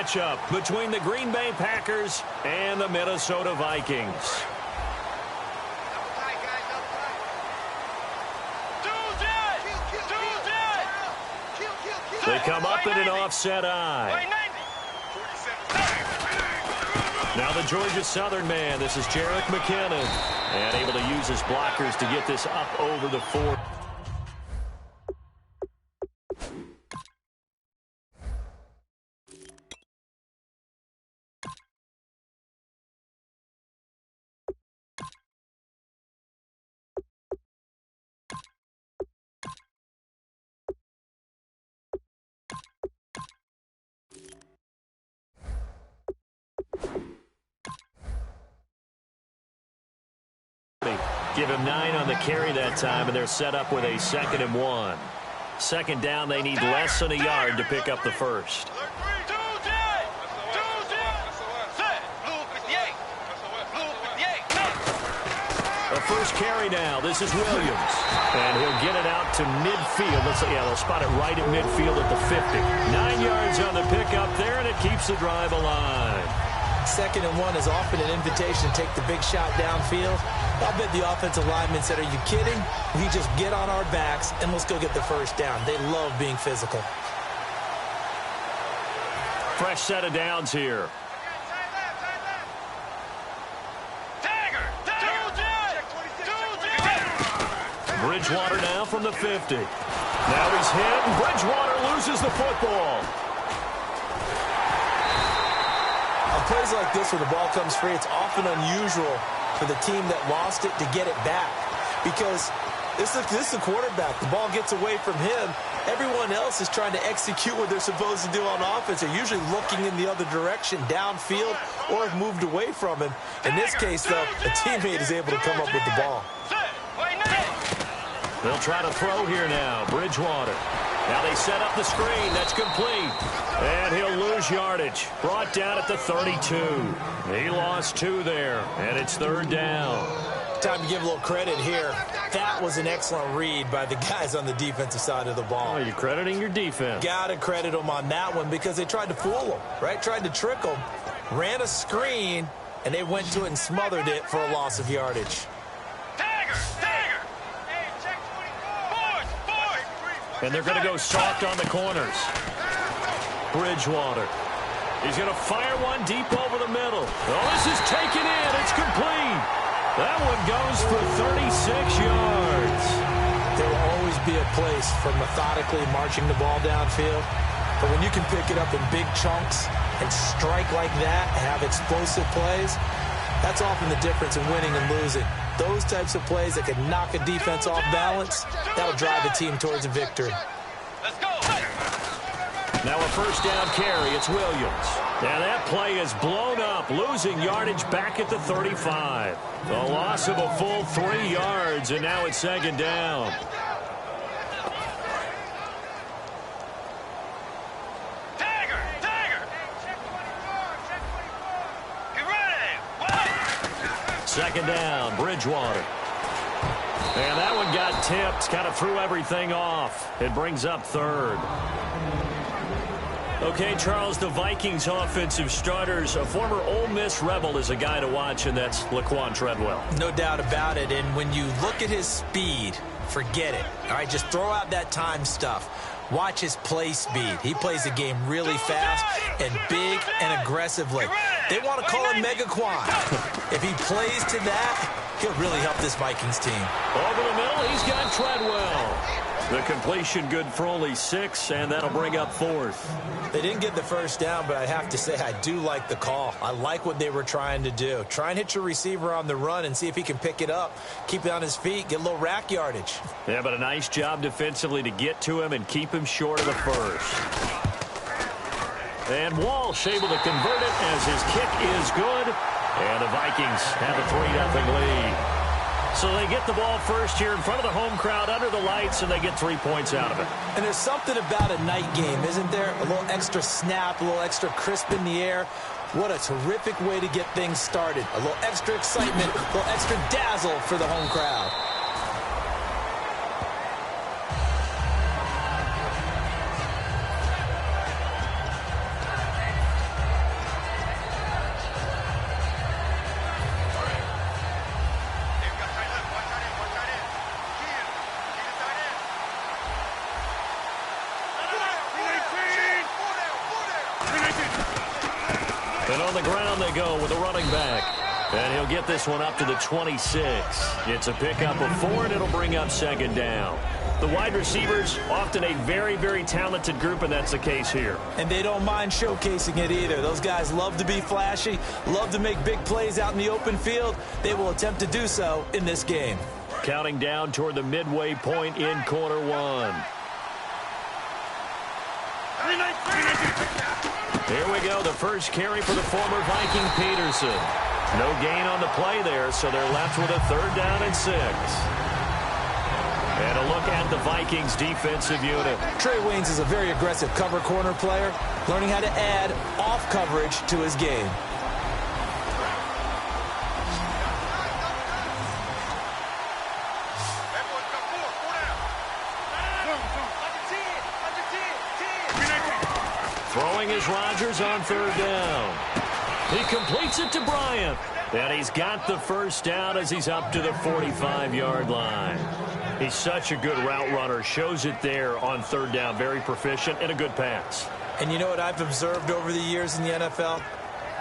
matchup between the Green Bay Packers and the Minnesota Vikings. They come up in an offset eye. Now the Georgia Southern man, this is Jerick McKinnon, and able to use his blockers to get this up over the 4. Give him 9 on the carry that time, and they're set up with a 2nd and 1. Second down, they need less than a yard to pick up the first. The first carry now. This is Williams. And he'll get it out to midfield. They'll spot it right at midfield at the 50. 9 yards on the pickup there, and it keeps the drive alive. 2nd and 1 is often an invitation to take the big shot downfield. I'll bet the offensive lineman said, are you kidding? We just get on our backs and let's go get the first down. They love being physical. Fresh set of downs here. Bridgewater now from the 50. Now he's hit, and Bridgewater loses the football. On plays like this where the ball comes free, it's often unusual for the team that lost it to get it back, because this is the quarterback. The ball gets away from him. Everyone else is trying to execute what they're supposed to do on offense. They're usually looking in the other direction, downfield, or have moved away from him. In this case, though, a teammate is able to come up with the ball. They'll try to throw here now. Bridgewater. Now they set up the screen. That's complete. And he'll lose yardage. Brought down at the 32. He lost 2 there, and it's 3rd down. Time to give a little credit here. That was an excellent read by the guys on the defensive side of the ball. Oh, you're crediting your defense. Got to credit them on that one because they tried to fool them, right? Tried to trick them. Ran a screen, and they went to it and smothered it for a loss of yardage. And they're going to go soft on the corners. Bridgewater. He's going to fire one deep over the middle. Oh, this is taken in. It's complete. That one goes for 36 yards. There will always be a place for methodically marching the ball downfield. But when you can pick it up in big chunks and strike like that, have explosive plays, that's often the difference in winning and losing. Those types of plays that can knock a defense off balance, that'll drive a team towards a victory. Let's go. Now a first down carry. It's Williams. Now that play is blown up, losing yardage back at the 35. The loss of a full 3 yards, and now it's 2nd down. Second down, Bridgewater. And that one got tipped, kind of threw everything off. It brings up 3rd. Okay, Charles, the Vikings offensive starters, a former Ole Miss Rebel is a guy to watch, and that's Laquan Treadwell. No doubt about it, and when you look at his speed, forget it. All right, just throw out that time stuff. Watch his play speed. He plays the game really fast and big and aggressively. They want to call him Megaquan. If he plays to that, he'll really help this Vikings team. Over the middle, he's got Treadwell. The completion good for only 6, and that'll bring up 4th. They didn't get the first down, but I have to say I do like the call. I like what they were trying to do. Try and hit your receiver on the run and see if he can pick it up. Keep it on his feet, get a little rack yardage. Yeah, but a nice job defensively to get to him and keep him short of the first. And Walsh able to convert it as his kick is good. And the Vikings have a 3-0 lead. So they get the ball first here in front of the home crowd under the lights, and they get 3 points out of it. And there's something about a night game, isn't there? A little extra snap, a little extra crisp in the air. What a terrific way to get things started. A little extra excitement, a little extra dazzle for the home crowd. And on the ground they go with a running back. And he'll get this one up to the 26. It's a pickup of 4, and it'll bring up second down. The wide receivers, often a very, very talented group, and that's the case here. And they don't mind showcasing it either. Those guys love to be flashy, love to make big plays out in the open field. They will attempt to do so in this game. Counting down toward the midway point in quarter one. Here we go, the first carry for the former Viking Peterson. No gain on the play there, so they're left with a 3rd down and 6. And a look at the Vikings defensive unit. Trey Waynes is a very aggressive cover corner player, learning how to add off coverage to his game. Throwing is Rodgers on 3rd down. He completes it to Bryant. And he's got the first down as he's up to the 45-yard line. He's such a good route runner. Shows it there on 3rd down. Very proficient and a good pass. And you know what I've observed over the years in the NFL?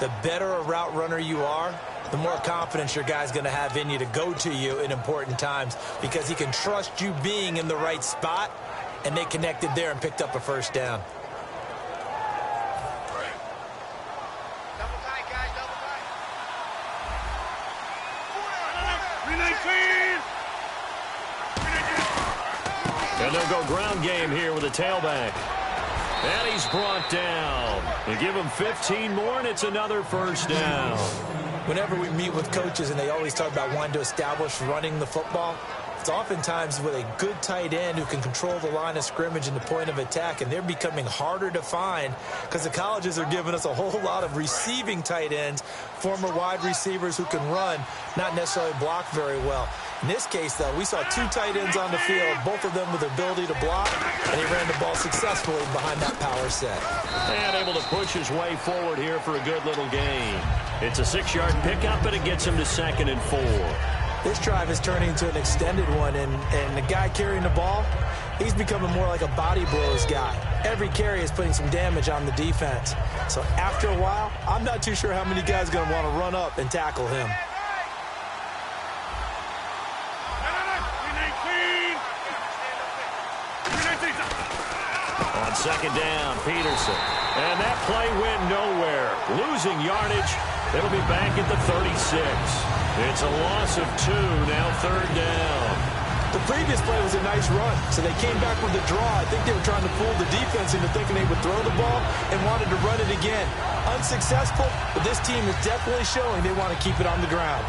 The better a route runner you are, the more confidence your guy's going to have in you to go to you in important times, because he can trust you being in the right spot, and they connected there and picked up a first down. And they'll go ground game here with a tailback. And he's brought down. They give him 15 more, and it's another first down. Whenever we meet with coaches and they always talk about wanting to establish running the football, it's oftentimes with a good tight end who can control the line of scrimmage and the point of attack, and they're becoming harder to find because the colleges are giving us a whole lot of receiving tight ends, former wide receivers who can run, not necessarily block very well. In this case, though, we saw 2 tight ends on the field, both of them with the ability to block, and he ran the ball successfully behind that power set. And able to push his way forward here for a good little gain. It's a 6-yard pickup, and it gets him to 2nd and 4. This drive is turning into an extended one, and the guy carrying the ball, he's becoming more like a body blows guy. Every carry is putting some damage on the defense. So after a while, I'm not too sure how many guys are going to want to run up and tackle him. On 2nd down, Peterson. And that play went nowhere. Losing yardage. It'll be back at the 36. It's a loss of 2, now 3rd down. The previous play was a nice run, so they came back with the draw. I think they were trying to fool the defense into thinking they would throw the ball and wanted to run it again. Unsuccessful, but this team is definitely showing they want to keep it on the ground.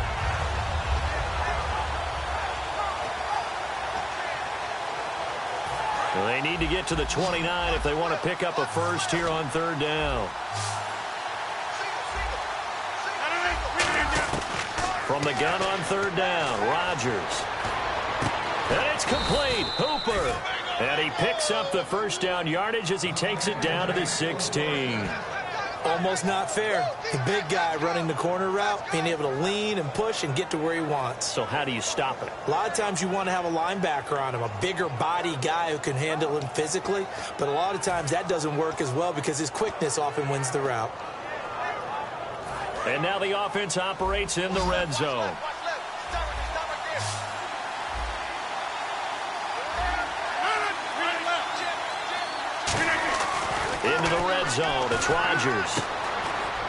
Well, they need to get to the 29 if they want to pick up a first here on 3rd down. From the gun on 3rd down, Rodgers. And it's complete. Hooper. And he picks up the first down yardage as he takes it down to the 16. Almost not fair. The big guy running the corner route, being able to lean and push and get to where he wants. So how do you stop it? A lot of times you want to have a linebacker on him, a bigger body guy who can handle him physically. But a lot of times that doesn't work as well because his quickness often wins the route. And now the offense operates in the red zone. Into the red zone, it's Rodgers.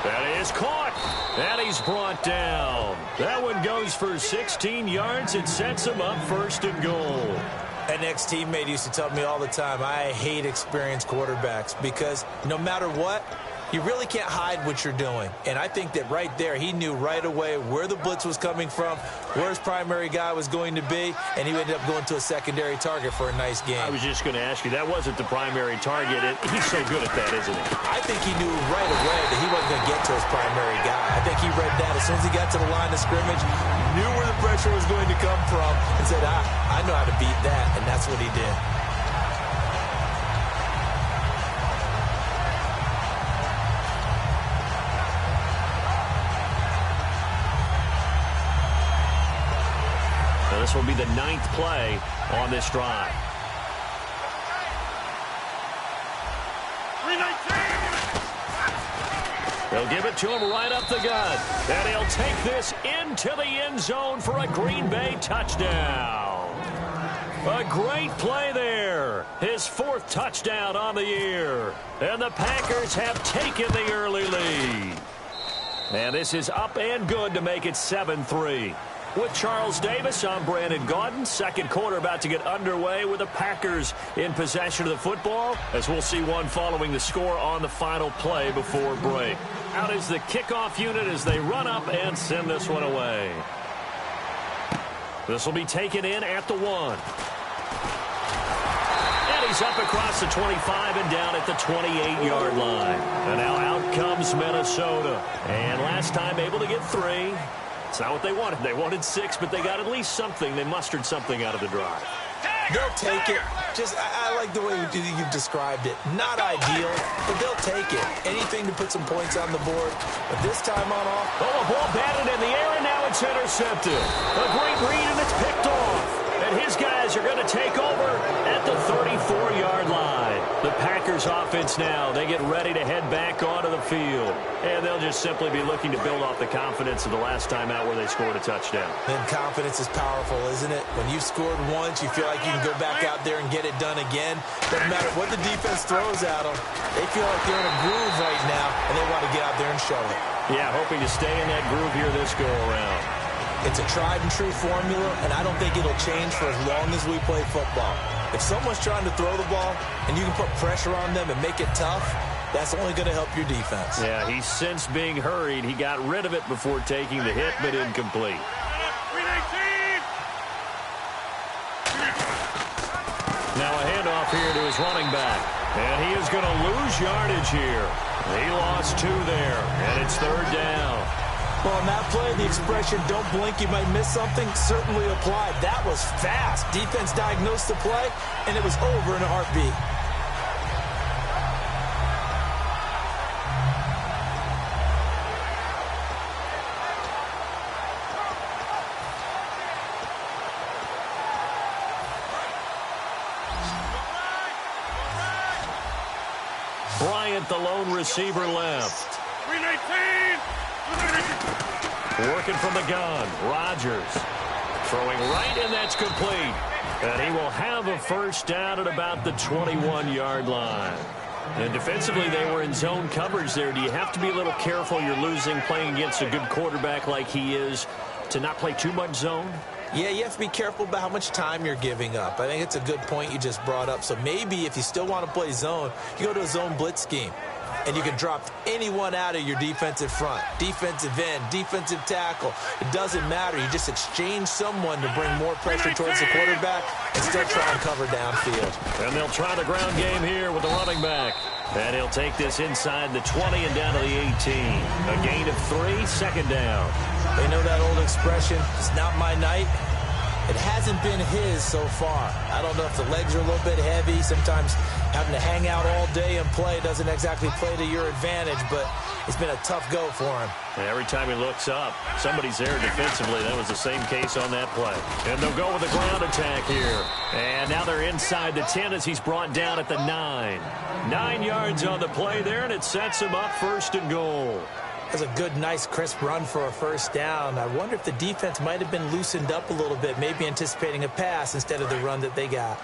That is caught. And he's brought down. That one goes for 16 yards. It sets him up 1st and goal. An ex-teammate used to tell me all the time, I hate experienced quarterbacks because no matter what, you really can't hide what you're doing. And I think that right there, he knew right away where the blitz was coming from, where his primary guy was going to be, and he ended up going to a secondary target for a nice game. I was just going to ask you, that wasn't the primary target. He's so good at that, isn't he? I think he knew right away that he wasn't going to get to his primary guy. I think he read that as soon as he got to the line of scrimmage, knew where the pressure was going to come from, and said, I know how to beat that, and that's what he did. This will be the 9th play on this drive. They'll give it to him right up the gut. And he'll take this into the end zone for a Green Bay touchdown. A great play there. His 4th touchdown on the year. And the Packers have taken the early lead. And this is up and good to make it 7-3. With Charles Davis, I'm Brandon Gaudin. Second quarter about to get underway with the Packers in possession of the football, as we'll see one following the score on the final play before break. Out is the kickoff unit as they run up and send this one away. This will be taken in at the 1. And he's up across the 25 and down at the 28-yard line. And now out comes Minnesota. And last time able to get 3. It's not what they wanted. They wanted 6, but they got at least something. They mustered something out of the drive. They'll take it. I like the way you've described it. Not ideal, but they'll take it. Anything to put some points on the board. But this time on off. Oh, a ball batted in the air, and now it's intercepted. A great read, and it's picked off. And his guys are going to take over at the 34-yard line. The Packers offense now, they get ready to head back onto the field. And they'll just simply be looking to build off the confidence of the last time out where they scored a touchdown. And confidence is powerful, isn't it? When you've scored once, you feel like you can go back out there and get it done again. Doesn't matter what the defense throws at them. They feel like they're in a groove right now, and they want to get out there and show it. Yeah, hoping to stay in that groove here this go-around. It's a tried-and-true formula, and I don't think it'll change for as long as we play football. If someone's trying to throw the ball and you can put pressure on them and make it tough, that's only going to help your defense. Yeah, he's since being hurried. He got rid of it before taking the hit, but incomplete. Now a handoff here to his running back. And he is going to lose yardage here. He lost 2 there, and it's 3rd down. Well, on that play, the expression, don't blink, you might miss something, certainly applied. That was fast. Defense diagnosed the play, and it was over in a heartbeat. Bryant, the lone receiver, left. 319! Working from the gun, Rodgers throwing right, and that's complete. And he will have a first down at about the 21-yard line. And defensively, they were in zone coverage there. Do you have to be a little careful? You're losing playing against a good quarterback like he is to not play too much zone? Yeah, you have to be careful about how much time you're giving up. I think it's a good point you just brought up. So maybe if you still want to play zone, you go to a zone blitz scheme. And you can drop anyone out of your defensive front, defensive end, defensive tackle. It doesn't matter. You just exchange someone to bring more pressure towards the quarterback and still try and cover downfield. And they'll try the ground game here with the running back. And he'll take this inside the 20 and down to the 18. A gain of 3, 2nd down. They know that old expression, it's not my night. It hasn't been his so far. I don't know if the legs are a little bit heavy. Sometimes having to hang out all day and play doesn't exactly play to your advantage, but it's been a tough go for him. And every time he looks up, somebody's there defensively. That was the same case on that play. And they'll go with a ground attack here. And now they're inside the 10 as he's brought down at the 9. 9 yards on the play there, and it sets him up 1st and goal. That's a good, nice, crisp run for a first down. I wonder if the defense might have been loosened up a little bit, maybe anticipating a pass instead of the run that they got.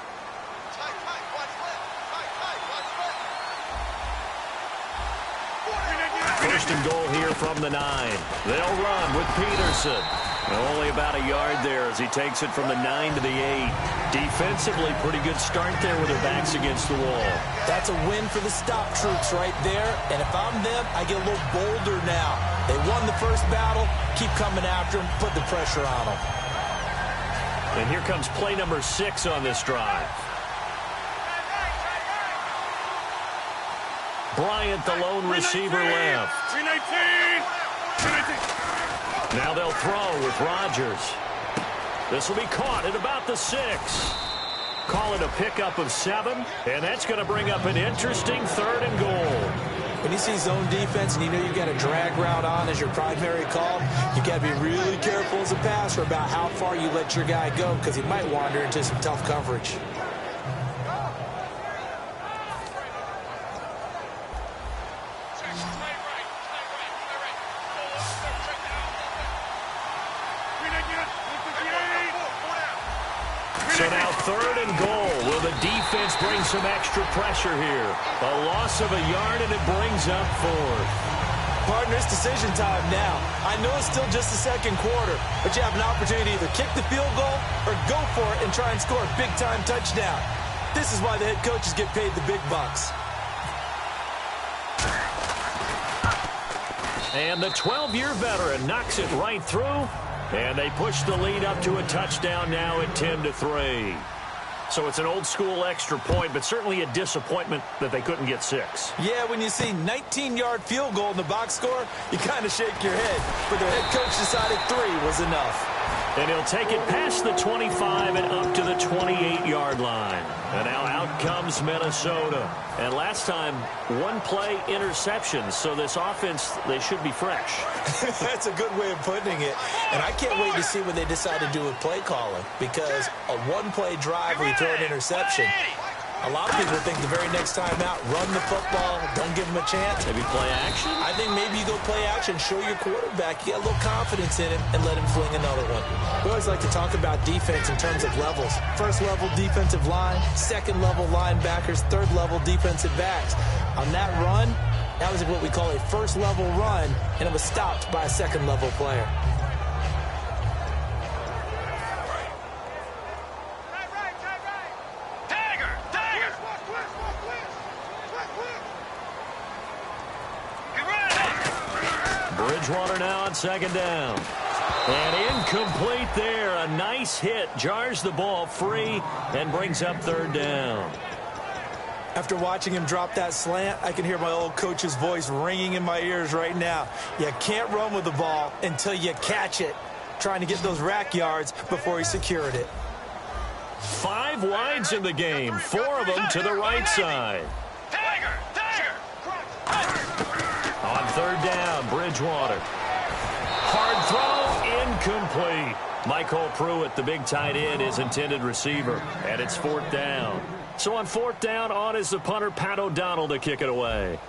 First and goal here from the 9. They'll run with Peterson. Only about a yard there as he takes it from the 9 to the 8. Defensively, pretty good start there with their backs against the wall. That's a win for the stop troops right there. And if I'm them, I get a little bolder now. They won the first battle. Keep coming after them. Put the pressure on them. And here comes play number 6 on this drive. Bryant, the lone receiver, left. 319! 319! Now they'll throw with Rodgers. This will be caught at about the 6. Call it a pickup of 7, and that's going to bring up an interesting 3rd and goal. When you see zone defense and you know you've got a drag route on as your primary call, you got to be really careful as a passer about how far you let your guy go because he might wander into some tough coverage. So now 3rd and goal. Will the defense bring some extra pressure here? A loss of a yard, and it brings up 4th. Partner, it's decision time now. I know it's still just the second quarter, but you have an opportunity to either kick the field goal or go for it and try and score a big-time touchdown. This is why the head coaches get paid the big bucks. And the 12-year veteran knocks it right through, and they push the lead up to a touchdown now at 10-3. So it's an old-school extra point, but certainly a disappointment that they couldn't get 6. Yeah, when you see 19-yard field goal in the box score, you kind of shake your head. But the head coach decided 3 was enough. And he'll take it past the 25 and up to the 28-yard line. And now out comes Minnesota. And last time, 1-play interceptions. So this offense, they should be fresh. That's a good way of putting it. And I can't wait to see what they decide to do with play calling. Because a 1-play drive where you throw an interception, a lot of people think the very next time out, run the football, don't give them a chance. Maybe play action? I think maybe you go play action, show your quarterback, you get a little confidence in him, and let him fling another one. We always like to talk about defense in terms of levels. First level defensive line, second level linebackers, third level defensive backs. On that run, that was what we call a first level run, and it was stopped by a second level player. Bridgewater now on 2nd down. And incomplete there. A nice hit. Jars the ball free and brings up 3rd down. After watching him drop that slant, I can hear my old coach's voice ringing in my ears right now. You can't run with the ball until you catch it. Trying to get those rack yards before he secured it. 5 wides in the game. 4 of them to the right side. On 3rd down, Bridgewater. Hard throw, incomplete. Michael Pruitt, the big tight end, is intended receiver. And it's 4th down. So on 4th down, on is the punter, Pat O'Donnell, to kick it away.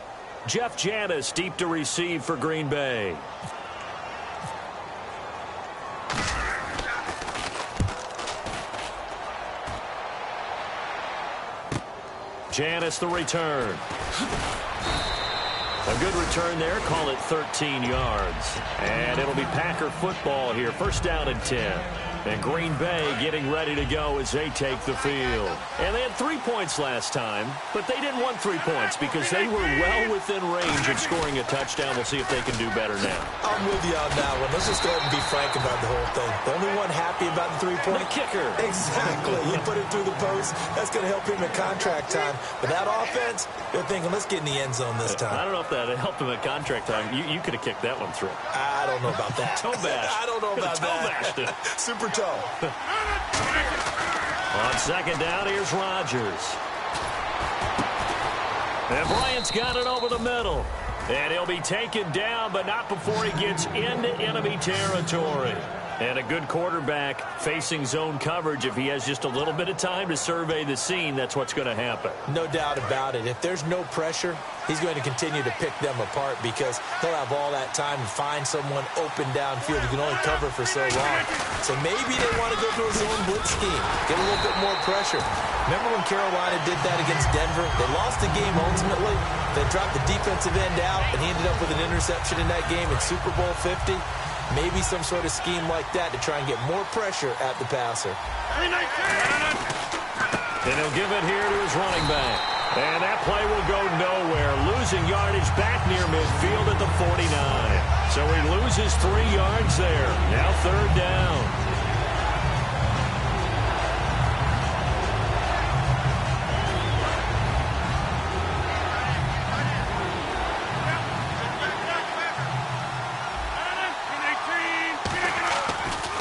Jeff Janis deep to receive for Green Bay. Janis the return. A good return there. Call it 13 yards. And it'll be Packer football here. 1st down and 10. And Green Bay getting ready to go as they take the field. And they had 3 points last time, but they didn't want 3 points because they were well within range of scoring a touchdown. We'll see if they can do better now. I'm with you on that one. Let's just go ahead and be frank about the whole thing. The only one happy about the 3-point. The kicker. Exactly. You put it through the post. That's going to help him at contract time. But that offense, they're thinking, let's get in the end zone this time. I don't know if that helped him at contract time. You could have kicked that one through. I don't know about that. Toe bash. I don't know about toe that. bashed it. Super toe. On 2nd down, here's Rodgers. And Bryant's got it over the middle. And he'll be taken down, but not before he gets into enemy territory. And a good quarterback facing zone coverage. If he has just a little bit of time to survey the scene, that's what's going to happen. No doubt about it. If there's no pressure, he's going to continue to pick them apart because he'll have all that time to find someone open downfield. He can only cover for so long. So maybe they want to go to a zone blitz scheme, get a little bit more pressure. Remember when Carolina did that against Denver? They lost the game ultimately. They dropped the defensive end out, and he ended up with an interception in that game in Super Bowl 50. Maybe some sort of scheme like that to try and get more pressure at the passer. And he'll give it here to his running back. And that play will go nowhere. Losing yardage back near midfield at the 49. So he loses 3 yards there. Now 3rd down.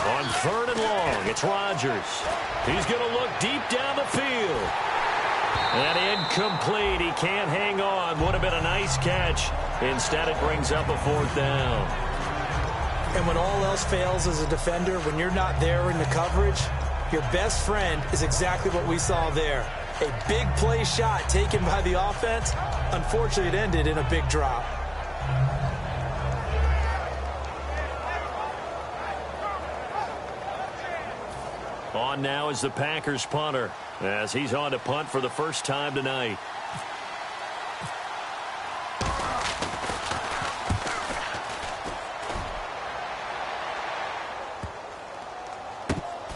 On 3rd and long, it's Rodgers. He's going to look deep down the field. And incomplete. He can't hang on. Would have been a nice catch. Instead, it brings up a 4th down. And when all else fails as a defender, when you're not there in the coverage, your best friend is exactly what we saw there. A big play shot taken by the offense. Unfortunately, it ended in a big drop. On now is the Packers punter, as he's on to punt for the first time tonight.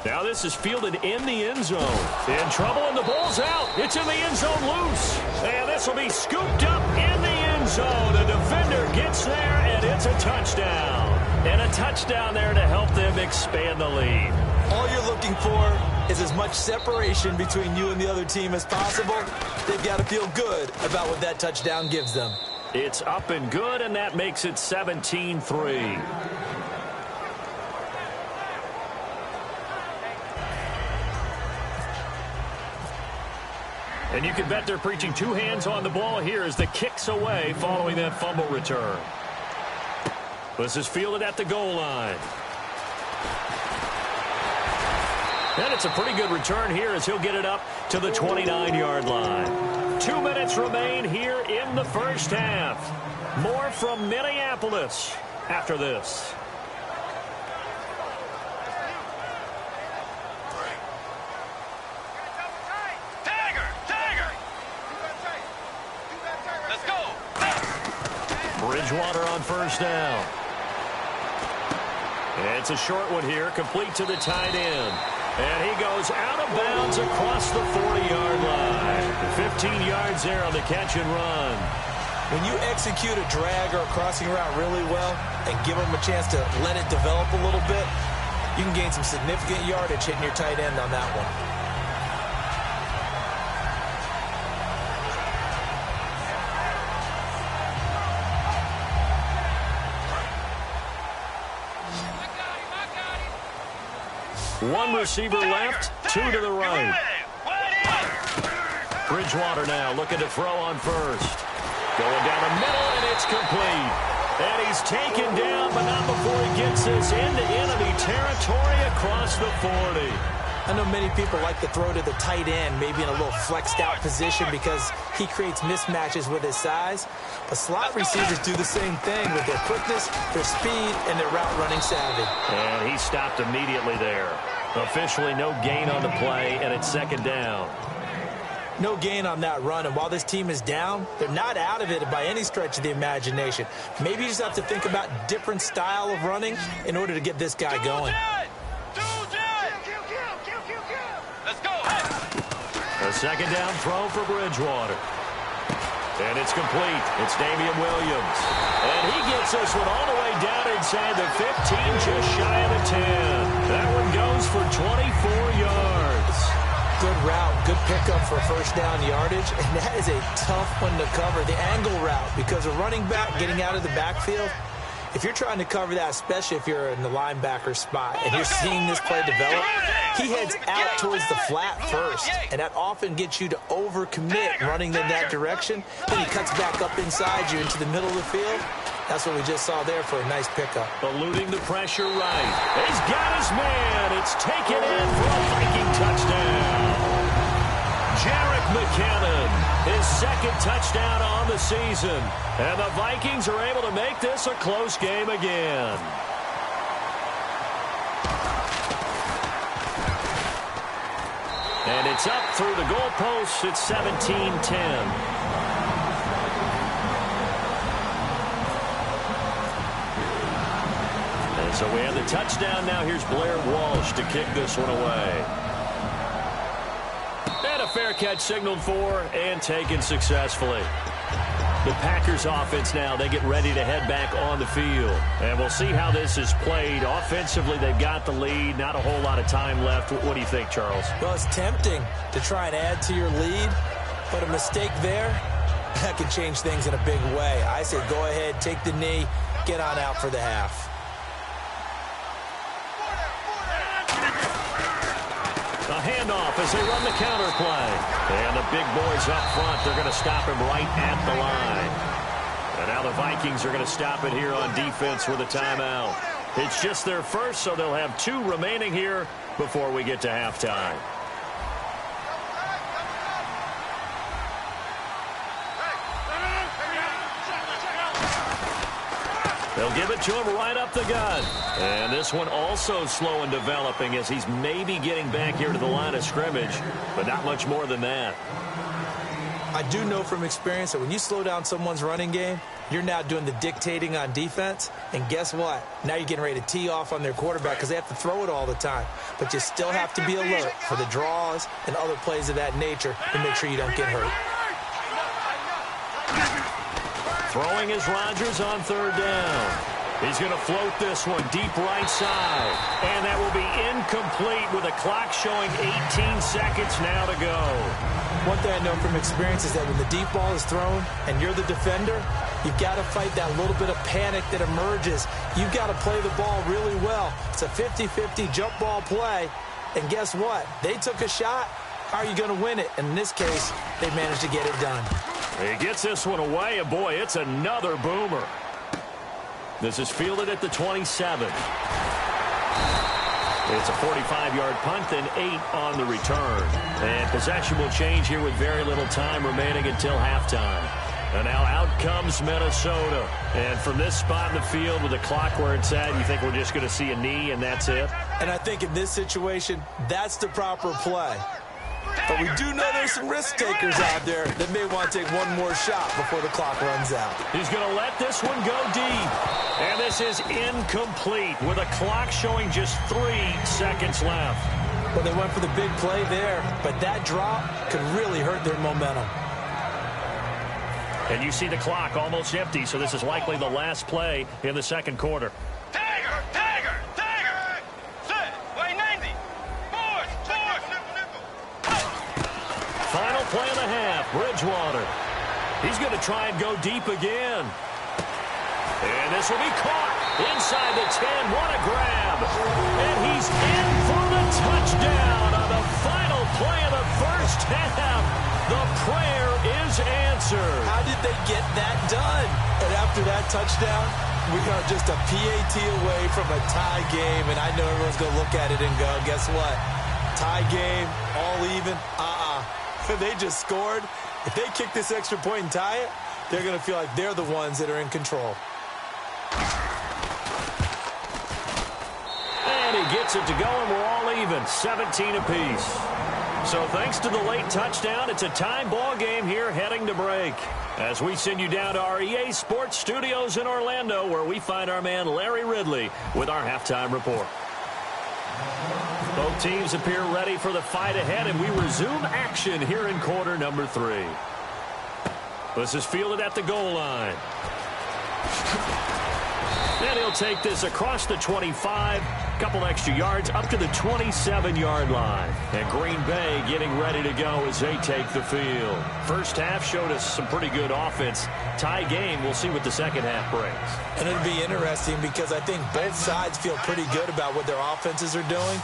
Now this is fielded in the end zone. In trouble, and the ball's out. It's in the end zone loose. And this will be scooped up in the end zone. The defender gets there, and it's a touchdown. And a touchdown there to help them expand the lead. All you're looking for is as much separation between you and the other team as possible. They've got to feel good about what that touchdown gives them. It's up and good, and that makes it 17-3. And you can bet they're preaching two hands on the ball here as the kick's away following that fumble return. This is fielded at the goal line. And it's a pretty good return here as he'll get it up to the 29-yard line. 2 minutes remain here in the first half. More from Minneapolis after this. Bridgewater on first down. It's a short one here, complete to the tight end. And he goes out of bounds across the 40-yard line. 15 yards there on the catch and run. When you execute a drag or a crossing route really well and give them a chance to let it develop a little bit, you can gain some significant yardage hitting your tight end on that one. One receiver left, two to the right. Bridgewater now looking to throw on first. Going down the middle, and it's complete. And he's taken down, but not before he gets this into enemy territory across the 40. I know many people like to throw to the tight end, maybe in a little flexed out position because he creates mismatches with his size. But slot receivers do the same thing with their quickness, their speed, and their route running savvy. And he stopped immediately there. Officially no gain on the play, and it's second down. No gain on that run, and while this team is down, they're not out of it by any stretch of the imagination. Maybe you just have to think about different style of running in order to get this guy going. A second down throw for Bridgewater. And it's complete. It's Damian Williams. And he gets this one all the way down inside the 15, just shy of the 10. That one goes for 24 yards. Good route, good pickup for first down yardage, and that is a tough one to cover, the angle route, because a running back getting out of the backfield, if you're trying to cover that, especially if you're in the linebacker spot and you're seeing this play develop, he heads out towards the flat first, and that often gets you to overcommit running in that direction. Then he cuts back up inside you into the middle of the field. That's what we just saw there for a nice pickup. Eluding the pressure right. He's got his man. It's taken in for a Viking touchdown. Jerick McKinnon, his second touchdown on the season. And the Vikings are able to make this a close game again. And it's up through the goalposts. It's 17-10. So we have the touchdown. Now here's Blair Walsh to kick this one away. And a fair catch signaled for and taken successfully. The Packers offense now, they get ready to head back on the field. And we'll see how this is played. Offensively, they've got the lead. Not a whole lot of time left. What do you think, Charles? Well, it's tempting to try and add to your lead, but a mistake there, that could change things in a big way. I say go ahead, take the knee, get on out for the half. A handoff as they run the counter play. And the big boys up front, they're going to stop him right at the line. And now the Vikings are going to stop it here on defense with a timeout. It's just their first, so they'll have two remaining here before we get to halftime. They'll give it to him right up the gut. And this one also slow in developing as he's maybe getting back here to the line of scrimmage, but not much more than that. I do know from experience that when you slow down someone's running game, you're now doing the dictating on defense. And guess what? Now you're getting ready to tee off on their quarterback because they have to throw it all the time. But you still have to be alert for the draws and other plays of that nature to make sure you don't get hurt. Throwing is Rodgers on third down. He's going to float this one deep right side. And that will be incomplete with a clock showing 18 seconds now to go. One thing I know from experience is that when the deep ball is thrown and you're the defender, you've got to fight that little bit of panic that emerges. You've got to play the ball really well. It's a 50-50 jump ball play. And guess what? They took a shot. How are you going to win it? And in this case, they managed to get it done. He gets this one away, and boy, it's another boomer. This is fielded at the 27. It's a 45-yard punt, then 8 on the return. And possession will change here with very little time remaining until halftime. And now out comes Minnesota. And from this spot in the field with the clock where it's at, you think we're just going to see a knee and that's it? And I think in this situation, that's the proper play. But we do know there's some risk takers out there that may want to take one more shot before the clock runs out. He's going to let this one go deep. And this is incomplete with a clock showing just 3 seconds left. Well, they went for the big play there, but that drop could really hurt their momentum. And you see the clock almost empty, so this is likely the last play in the second quarter. Final play of the half, Bridgewater. He's going to try and go deep again. And this will be caught inside the 10. What a grab. And he's in for the touchdown on the final play of the first half. The prayer is answered. How did they get that done? And after that touchdown, we are just a PAT away from a tie game. And I know everyone's going to look at it and go, guess what? Tie game, all even, They just scored. If they kick this extra point and tie it, they're going to feel like they're the ones that are in control. And he gets it to go, and we're all even, 17 apiece. So thanks to the late touchdown, it's a tie ball game here heading to break. As we send you down to our EA Sports Studios in Orlando, where we find our man Larry Ridley with our halftime report. Both teams appear ready for the fight ahead, and we resume action here in quarter number 3. This is fielded at the goal line. And he'll take this across the 25, couple extra yards up to the 27-yard line. And Green Bay getting ready to go as they take the field. First half showed us some pretty good offense. Tie game, we'll see what the second half brings. And it'll be interesting because I think both sides feel pretty good about what their offenses are doing.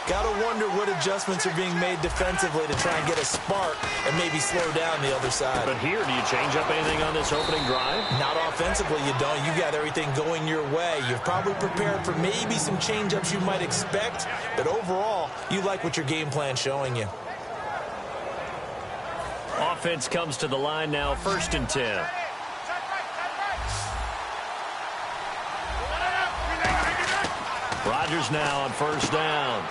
Got to wonder what adjustments are being made defensively to try and get a spark and maybe slow down the other side. But here, do you change up anything on this opening drive? Not offensively, you don't. You got everything going your way. You've probably prepared for maybe some change-ups you might expect, but overall, you like what your game plan's showing you. Offense comes to the line now, 1st and 10. Rodgers now on 1st down.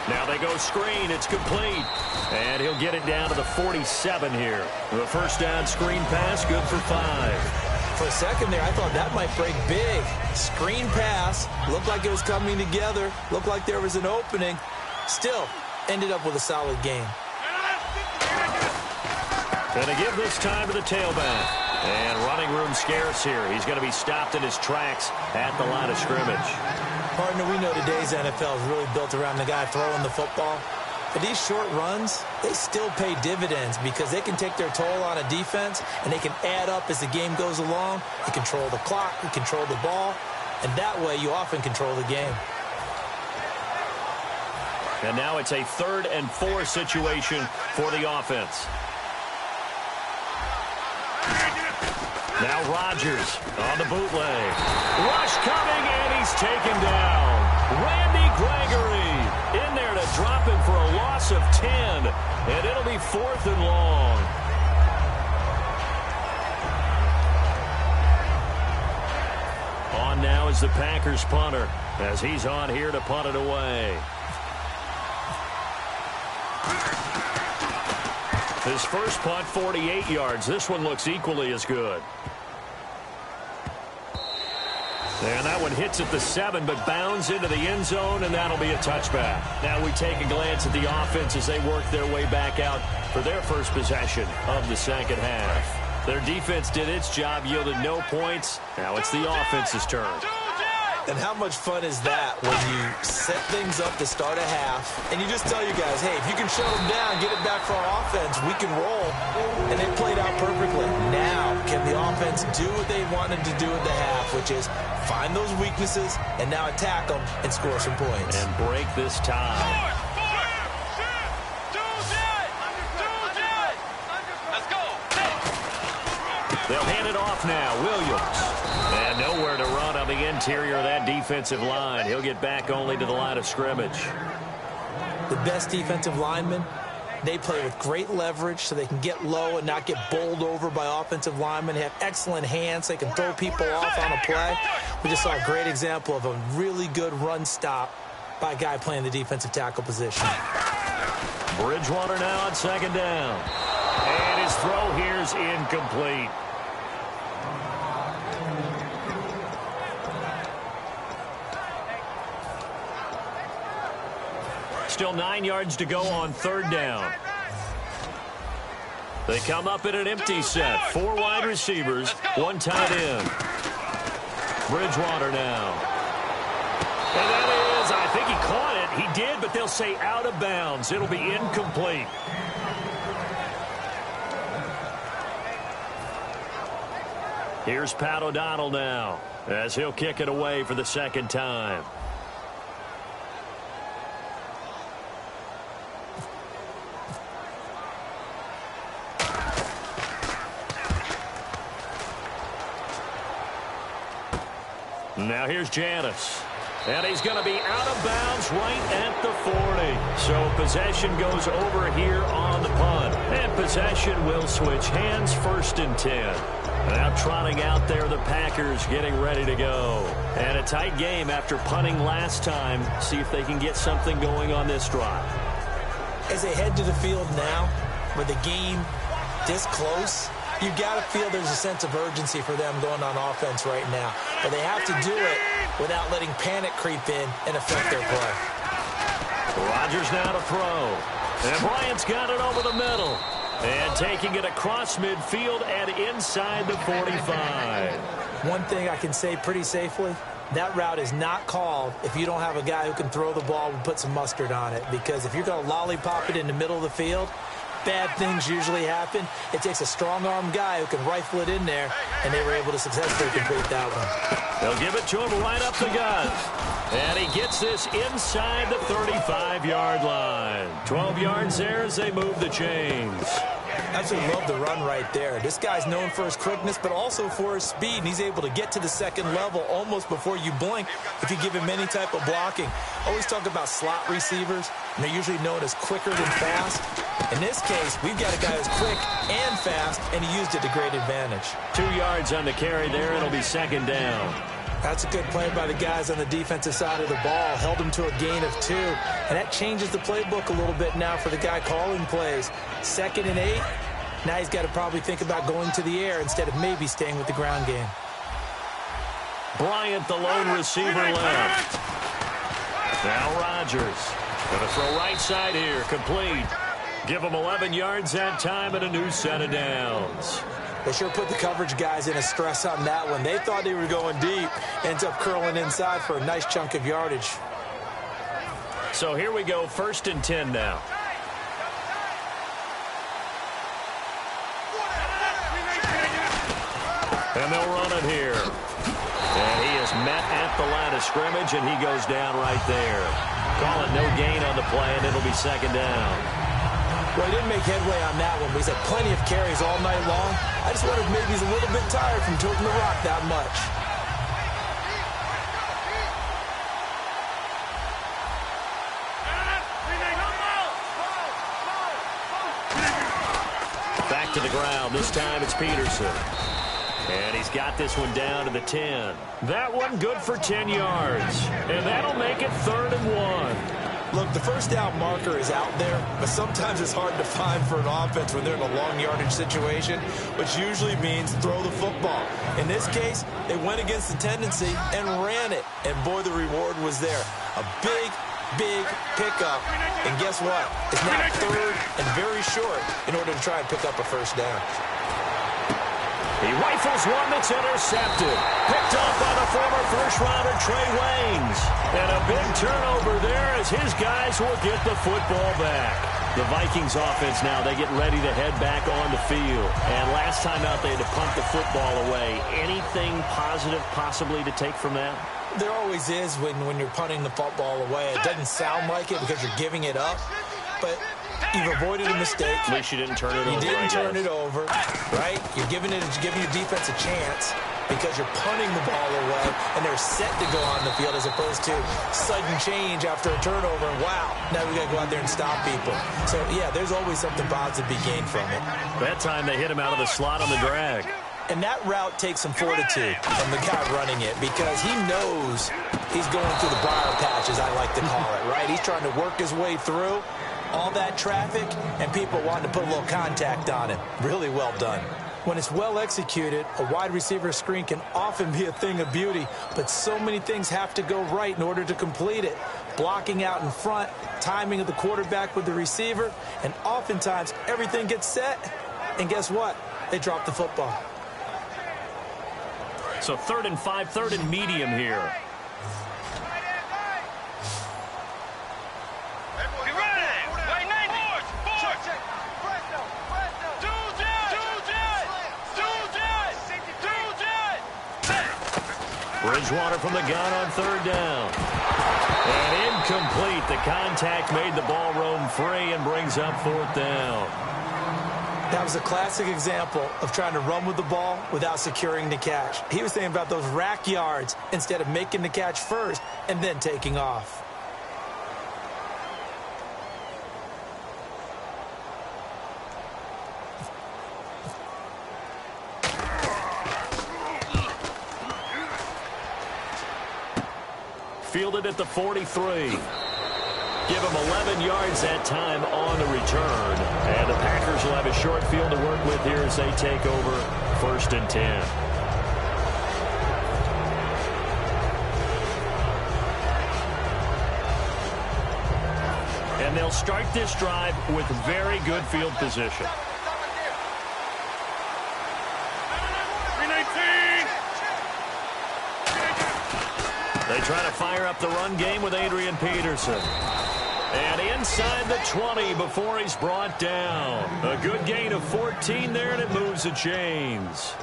Now they go screen. It's complete. And he'll get it down to the 47 here. The 1st down screen pass, good for 5. For a second there, I thought that might break big. Screen pass. Looked like it was coming together. Looked like there was an opening. Still, ended up with a solid game. Gonna give this time to the tailback. And running room scarce here. He's going to be stopped in his tracks at the line of scrimmage. Partner, we know today's NFL is really built around the guy throwing the football. But these short runs, they still pay dividends because they can take their toll on a defense and they can add up as the game goes along. You control the clock, you control the ball, and that way you often control the game. And now it's a 3rd and 4 situation for the offense. Now Rodgers on the bootleg. Rush coming, and he's taken down. Randy Gregory in there to drop him for a loss of 10. And it'll be 4th and long. On now is the Packers punter, as he's on here to punt it away. His first punt, 48 yards. This one looks equally as good. And that one hits at the 7, but bounds into the end zone, and that'll be a touchback. Now we take a glance at the offense as they work their way back out for their first possession of the second half. Their defense did its job, yielded no points. Now it's the offense's turn. And how much fun is that when you set things up to start a half and you just tell your guys, hey, if you can shut them down, get it back for our offense, we can roll. And it played out perfectly. Now, can the offense do what they wanted to do in the half, which is find those weaknesses and now attack them and score some points. And break this tie. They'll hand it off now. Williams. And nowhere to run on the interior of that defensive line. He'll get back only to the line of scrimmage. The best defensive linemen, they play with great leverage so they can get low and not get bowled over by offensive linemen. They have excellent hands. They can throw people off on a play. We just saw a great example of a really good run stop by a guy playing the defensive tackle position. Bridgewater now on second down. And his throw here's incomplete. Still 9 yards to go on third down. They come up in an empty set. 4 wide receivers, 1 tight end. Bridgewater now. And that is, I think he caught it. He did, but they'll say out of bounds. It'll be incomplete. Here's Pat O'Donnell now, as he'll kick it away for the second time. Now here's Janis. And he's going to be out of bounds right at the 40. So possession goes over here on the punt. And possession will switch hands, 1st and 10. Now trotting out there, the Packers getting ready to go. And a tight game after punting last time. See if they can get something going on this drive. As they head to the field now, with the game this close, you've got to feel there's a sense of urgency for them going on offense right now. But they have to do it without letting panic creep in and affect their play. Rodgers now to throw. And Bryant's got it over the middle. And taking it across midfield and inside the 45. One thing I can say pretty safely, that route is not called if you don't have a guy who can throw the ball and put some mustard on it. Because if you're going to lollipop it in the middle of the field, bad things usually happen. It takes a strong-arm guy who can rifle it in there, and they were able to successfully complete that one. They'll give it to him right up the gut. And he gets this inside the 35-yard line. 12 yards there as they move the chains. Absolutely love the run right there. This guy's known for his quickness, but also for his speed, and he's able to get to the second level almost before you blink if you give him any type of blocking. Always talk about slot receivers, and they're usually known as quicker than fast. In this case, we've got a guy who's quick and fast, and he used it to great advantage. 2 yards on the carry there. It'll be second down. That's a good play by the guys on the defensive side of the ball. Held him to a gain of 2. And that changes the playbook a little bit now for the guy calling plays. 2nd and 8. Now he's got to probably think about going to the air instead of maybe staying with the ground game. Bryant, the lone receiver left. Now Rodgers. Going to throw right side here. Complete. Give him 11 yards that time and a new set of downs. They sure put the coverage guys in a stress on that one. They thought they were going deep. Ends up curling inside for a nice chunk of yardage. So here we go, 1st and 10 now. And they'll run it here. And he is met at the line of scrimmage, and he goes down right there. Call it no gain on the play, and it'll be second down. Well, he didn't make headway on that one, but he's had plenty of carries all night long. I just wonder if maybe he's a little bit tired from tilting the rock that much. Back to the ground. This time it's Peterson. And he's got this one down to the 10. That one good for 10 yards. And that'll make it 3rd and 1. Look, the first down marker is out there, but sometimes it's hard to find for an offense when they're in a long yardage situation, which usually means throw the football. In this case, they went against the tendency and ran it. And boy, the reward was there. A big pickup. And guess what? It's now 3rd and very short in order to try and pick up a first down. He rifles one that's intercepted. Picked off by the former first-rounder Trey Waynes. And a big turnover there as his guys will get the football back. The Vikings offense now, they get ready to head back on the field. And last time out, they had to punt the football away. Anything positive possibly to take from that? There always is when you're punting the football away. It doesn't sound like it because you're giving it up, but you've avoided a mistake. At least you didn't turn it over. You didn't turn it over, right? You're giving your defense a chance because you're punting the ball away, and they're set to go on the field as opposed to sudden change after a turnover. And wow, now we got to go out there and stop people. So, yeah, there's always something positive to be gained from it. That time they hit him out of the slot on the drag. And that route takes some fortitude from the guy running it because he knows he's going through the briar patch, as I like to call it, right? He's trying to work his way through all that traffic, and people wanting to put a little contact on him. Really well done. When it's well executed, a wide receiver screen can often be a thing of beauty, but so many things have to go right in order to complete it. Blocking out in front, timing of the quarterback with the receiver, and oftentimes everything gets set, and guess what? They drop the football. So 3rd and 5, 3rd and medium here. Bridgewater from the gun on 3rd down. And incomplete. The contact made the ball roam free and brings up 4th down. That was a classic example of trying to run with the ball without securing the catch. He was thinking about those rack yards instead of making the catch first and then taking off. Fielded at the 43. Give him 11 yards that time on the return. And the Packers will have a short field to work with here as they take over 1st and 10. And they'll start this drive with very good field position. 319. They try to fire up the run game with Adrian Peterson. And inside the 20 before he's brought down. A good gain of 14 there, and it moves the chains.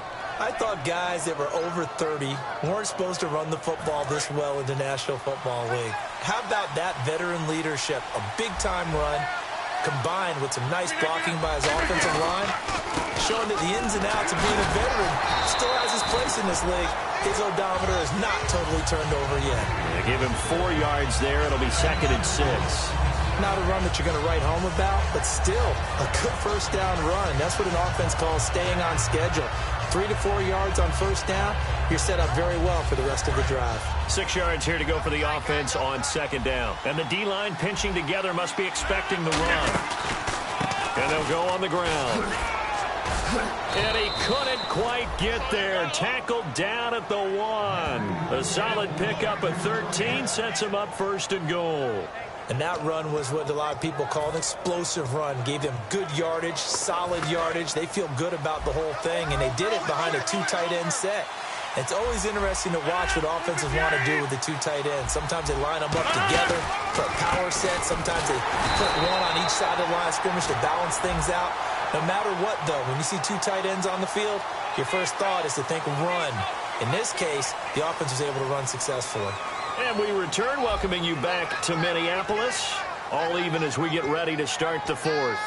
I thought guys that were over 30 weren't supposed to run the football this well in the National Football League. How about that veteran leadership? A big-time run combined with some nice blocking by his offensive line, showing that the ins and outs of being a veteran still has his place in this league. His odometer is not totally turned over yet. They give him 4 yards there. It'll be 2nd and 6. Not a run that you're going to write home about, but still a good first down run. That's what an offense calls staying on schedule. 3 to 4 yards on first down, you're set up very well for the rest of the drive. 6 yards here to go for the offense on 2nd down. And the D-line pinching together must be expecting the run. And they'll go on the ground. And he couldn't quite get there. Tackled down at the 1. A solid pickup at 13 sets him up 1st and goal. And that run was what a lot of people call an explosive run. Gave them good yardage, solid yardage. They feel good about the whole thing, and they did it behind a 2 tight end set. It's always interesting to watch what offenses want to do with the 2 tight ends. Sometimes they line them up together for a power set. Sometimes they put one on each side of the line of scrimmage to balance things out. No matter what, though, when you see 2 tight ends on the field, your first thought is to think run. In this case, the offense was able to run successfully. And we return, welcoming you back to Minneapolis. All even as we get ready to start the 4th.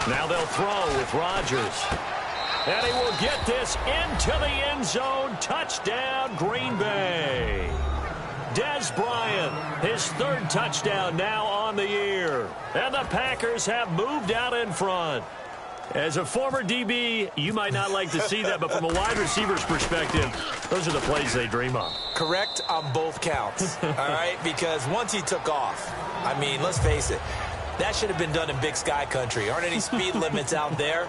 Now they'll throw with Rodgers. And he will get this into the end zone. Touchdown, Green Bay. Dez Bryant, his third touchdown now on the year. And the Packers have moved out in front. As a former DB, you might not like to see that, but from a wide receiver's perspective, those are the plays they dream of. Correct on both counts, all right? Because once he took off, I mean, let's face it, that should have been done in Big Sky Country. Aren't any speed limits out there?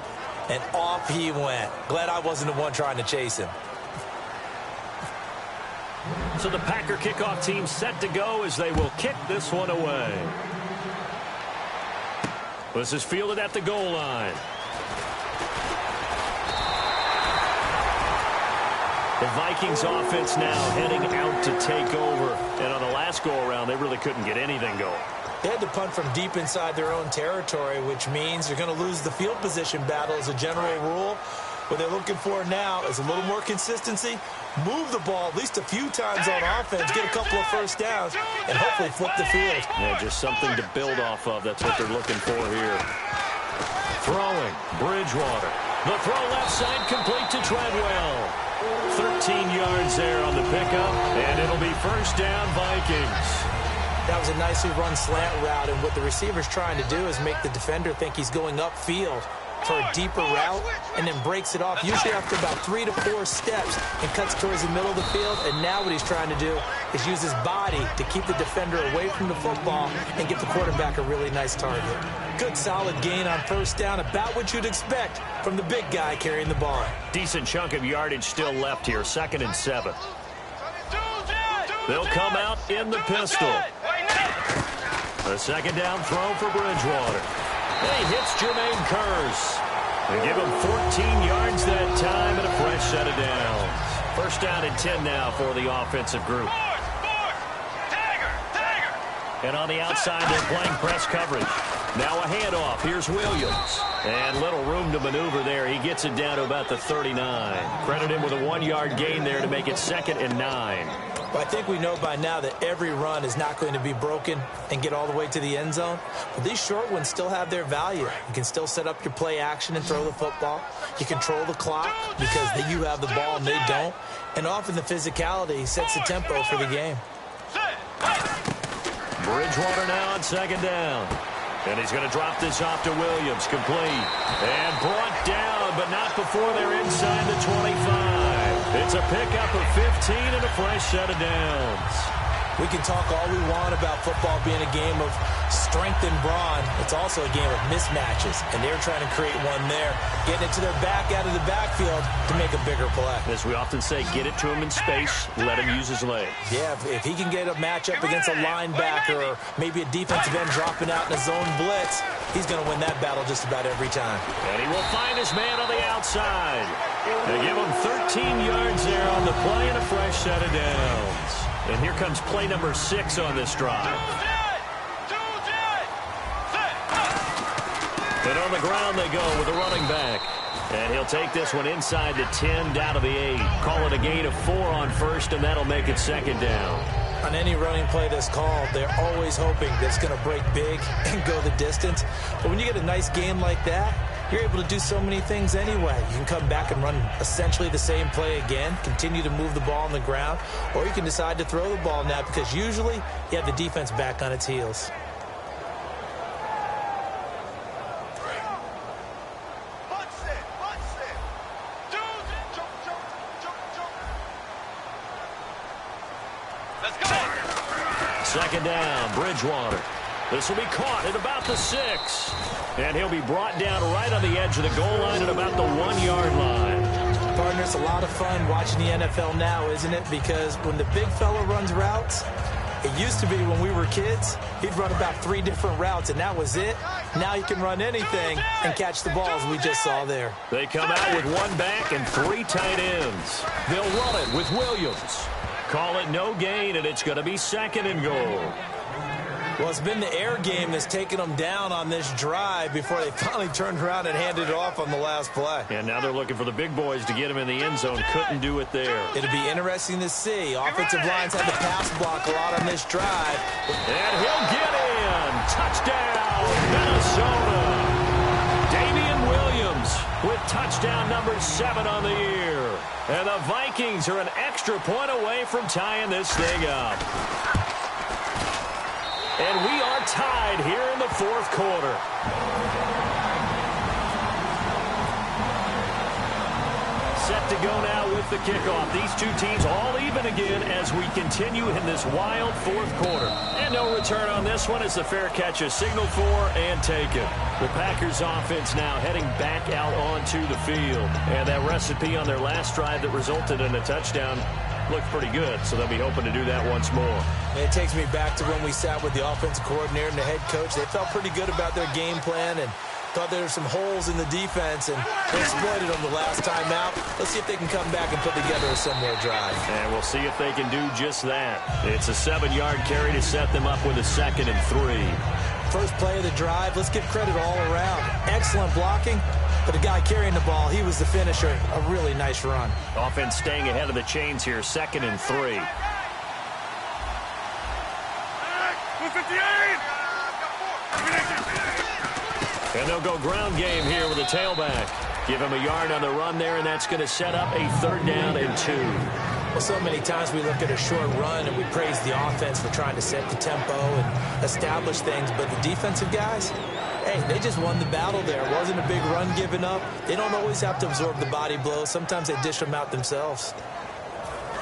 And off he went. Glad I wasn't the one trying to chase him. So the Packer kickoff team set to go as they will kick this one away. This is fielded at the goal line. The Vikings offense now heading out to take over. And on the last go-around, they really couldn't get anything going. They had to punt from deep inside their own territory, which means you're going to lose the field position battle as a general rule. What they're looking for now is a little more consistency, move the ball at least a few times on offense, get a couple of first downs, and hopefully flip the field. Yeah, just something to build off of. That's what they're looking for here. Throwing, Bridgewater. The throw left side complete to Treadwell. 13 yards there on the pickup, and it'll be first down, Vikings. That was a nicely run slant route, and what the receiver's trying to do is make the defender think he's going upfield for a deeper route, and then breaks it off, usually after about 3 to 4 steps, and cuts towards the middle of the field. And now what he's trying to do is use his body to keep the defender away from the football and get the quarterback a really nice target. Good, solid gain on first down, about what you'd expect from the big guy carrying the ball. Decent chunk of yardage still left here, 2nd and 7. They'll come out in the pistol. A second down throw for Bridgewater. And he hits Jermaine Kearse. They give him 14 yards that time and a fresh set of downs. First down and 10 now for the offensive group. And on the outside, they're playing press coverage. Now a handoff. Here's Williams. And little room to maneuver there. He gets it down to about the 39. Credit him with a 1-yard gain there to make it 2nd and 9. Well, I think we know by now that every run is not going to be broken and get all the way to the end zone. But these short ones still have their value. You can still set up your play action and throw the football. You control the clock because you have the ball and they don't. And often the physicality sets the tempo for the game. Bridgewater now on 2nd down. And he's going to drop this off to Williams. Complete. And brought down, but not before they're inside the 25. It's a pickup of 15 and a fresh set of downs. We can talk all we want about football being a game of strength and brawn. It's also a game of mismatches, and they're trying to create one there, getting it to their back out of the backfield to make a bigger play. As we often say, get it to him in space, let him use his legs. Yeah, if he can get a matchup against a linebacker or maybe a defensive end dropping out in a zone blitz, he's going to win that battle just about every time. And he will find his man on the outside. They give him 13 yards there on the play and a fresh set of downs. And here comes play number 6 on this drive. And on the ground they go with the running back. And he'll take this one inside the 10, down to the 8. Call it a gain of 4 on first, and that'll make it 2nd down. On any running play that's called, they're always hoping that it's going to break big and go the distance. But when you get a nice game like that, you're able to do so many things anyway. You can come back and run essentially the same play again, continue to move the ball on the ground, or you can decide to throw the ball now because usually you have the defense back on its heels. Second down, Bridgewater. This will be caught at about the 6. And he'll be brought down right on the edge of the goal line at about the 1-yard line. Partner, it's a lot of fun watching the NFL now, isn't it? Because when the big fella runs routes, it used to be when we were kids, he'd run about 3 different routes, and that was it. Now he can run anything and catch the balls we just saw there. They come out with 1 back and 3 tight ends. They'll run it with Williams. Call it no gain, and it's going to be 2nd and goal. Well, it's been the air game that's taken them down on this drive before they finally turned around and handed it off on the last play. And now they're looking for the big boys to get him in the end zone. Couldn't do it there. It'll be interesting to see. Offensive lines had to pass block a lot on this drive. And he'll get in. Touchdown, Minnesota. Davey first down number 7 on the year. And the Vikings are an extra point away from tying this thing up. And we are tied here in the fourth quarter. Set to go now with the kickoff. These two teams all even again as we continue in this wild fourth quarter. And no return on this one as the fair catch is signaled for and taken. The Packers offense now heading back out onto the field. And that recipe on their last drive that resulted in a touchdown looked pretty good, so they'll be hoping to do that once more. It takes me back to when we sat with the offensive coordinator and the head coach. They felt pretty good about their game plan and thought there were some holes in the defense, and they exploited them the last time out. Let's see if they can come back and put together a similar drive. And we'll see if they can do just that. It's a 7-yard carry to set them up with a 2nd and 3. First play of the drive, let's give credit all around. Excellent blocking, but the guy carrying the ball, he was the finisher. A really nice run. Offense staying ahead of the chains here, 2nd and 3. 258! And they'll go ground game here with a tailback. Give him a yard on the run there, and that's going to set up a 3rd down and 2. Well, so many times we look at a short run and we praise the offense for trying to set the tempo and establish things, but the defensive guys, hey, they just won the battle there. It wasn't a big run given up. They don't always have to absorb the body blows. Sometimes they dish them out themselves.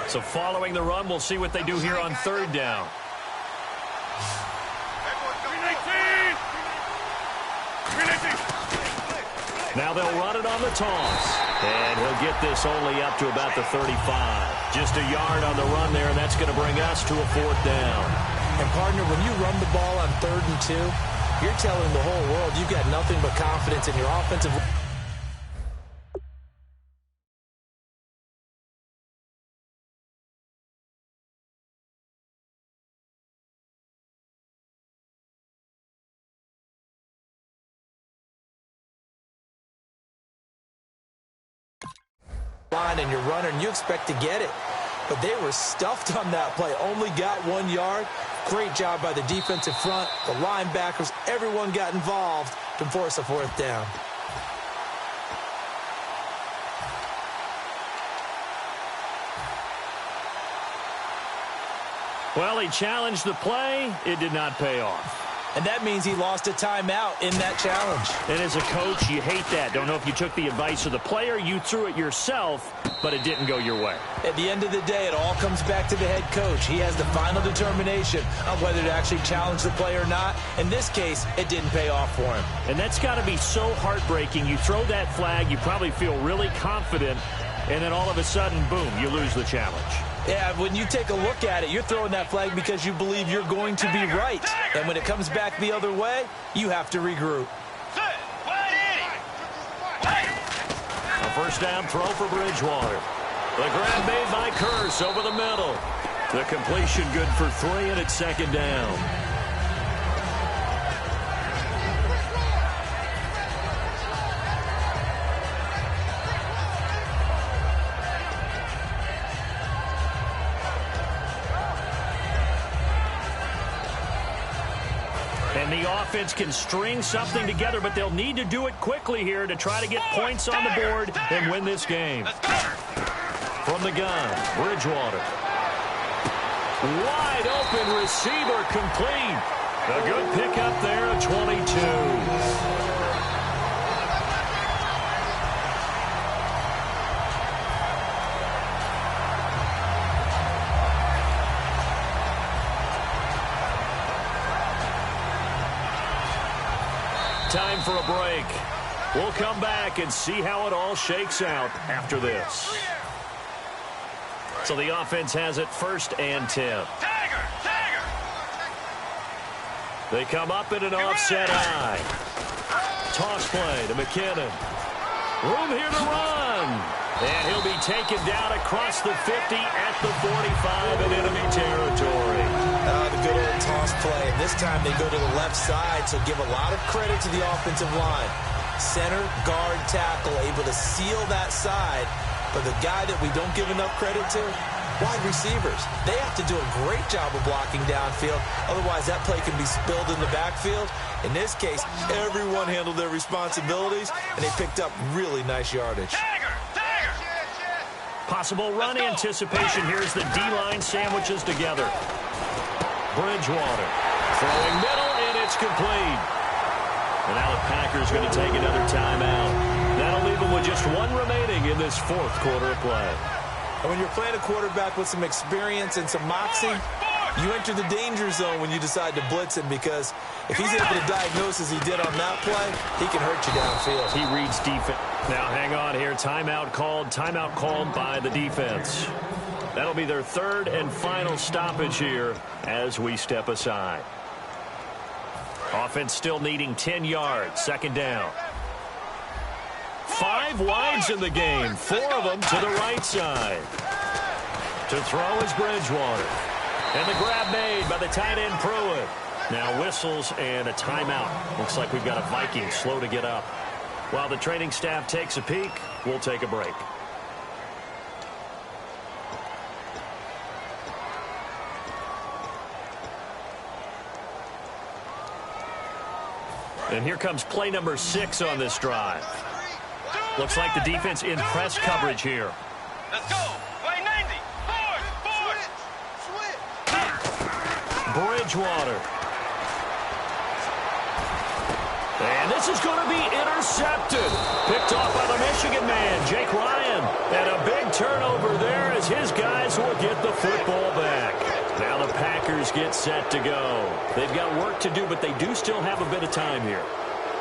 So following the run, we'll see what they do here on 3rd down. Now they'll run it on the toss. And he'll get this only up to about the 35. Just a yard on the run there, and that's going to bring us to a 4th down. And, partner, when you run the ball on 3rd and 2, you're telling the whole world you've got nothing but confidence in your offensive line, and you're running, and you expect to get it. But they were stuffed on that play. Only got 1 yard. Great job by the defensive front, the linebackers. Everyone got involved to force a 4th down. Well, he challenged the play. It did not pay off. And that means he lost a timeout in that challenge. And as a coach, you hate that. Don't know if you took the advice of the player, you threw it yourself, but it didn't go your way. At the end of the day, it all comes back to the head coach. He has the final determination on whether to actually challenge the play or not. In this case, it didn't pay off for him. And that's got to be so heartbreaking. You throw that flag, you probably feel really confident, and then all of a sudden, boom, you lose the challenge. Yeah, when you take a look at it, you're throwing that flag because you believe you're going to be right. And when it comes back the other way, you have to regroup. A first down throw for Bridgewater. The grab made by Curse over the middle. The completion good for 3, and it's 2nd down. And the offense can string something together, but they'll need to do it quickly here to try to get points on the board and win this game. From the gun, Bridgewater. Wide open receiver complete. A good pickup there at 22. Time for a break. We'll come back and see how it all shakes out after this. So the offense has it 1st and 10. They come up in an offset eye. Toss play to McKinnon. Room here to run. And he'll be taken down across the 50 at the 45 in enemy territory. The good old toss play. And this time they go to the left side, so give a lot of credit to the offensive line. Center, guard, tackle, able to seal that side. But the guy that we don't give enough credit to, wide receivers. They have to do a great job of blocking downfield. Otherwise, that play can be spilled in the backfield. In this case, everyone handled their responsibilities, and they picked up really nice yardage. Possible run anticipation. Here's the D-line sandwiches together. Bridgewater throwing middle, and it's complete. And now the Packers going to take another timeout. That'll leave them with just one remaining in this fourth quarter of play. And when you're playing a quarterback with some experience and some moxie, you enter the danger zone when you decide to blitz him, because if he's able to diagnose as he did on that play, he can hurt you downfield. He reads defense. Now hang on here. Timeout called by the defense. That'll be their third and final stoppage here as we step aside. Offense still needing 10 yards. Second down. 5 wides in the game. 4 of them to the right side. To throw is Bridgewater. And the grab made by the tight end Pruitt. Now whistles and a timeout. Looks like we've got a Viking slow to get up. While the training staff takes a peek, we'll take a break. And here comes play number 6 on this drive. Looks like the defense in press coverage here. Let's go. Play 90. Forward. Bridgewater. And this is going to be intercepted. Picked off by the Michigan man, Jake Ryan. And a big turnover there as his guys will get the football back. Now the Packers get set to go. They've got work to do, but they do still have a bit of time here.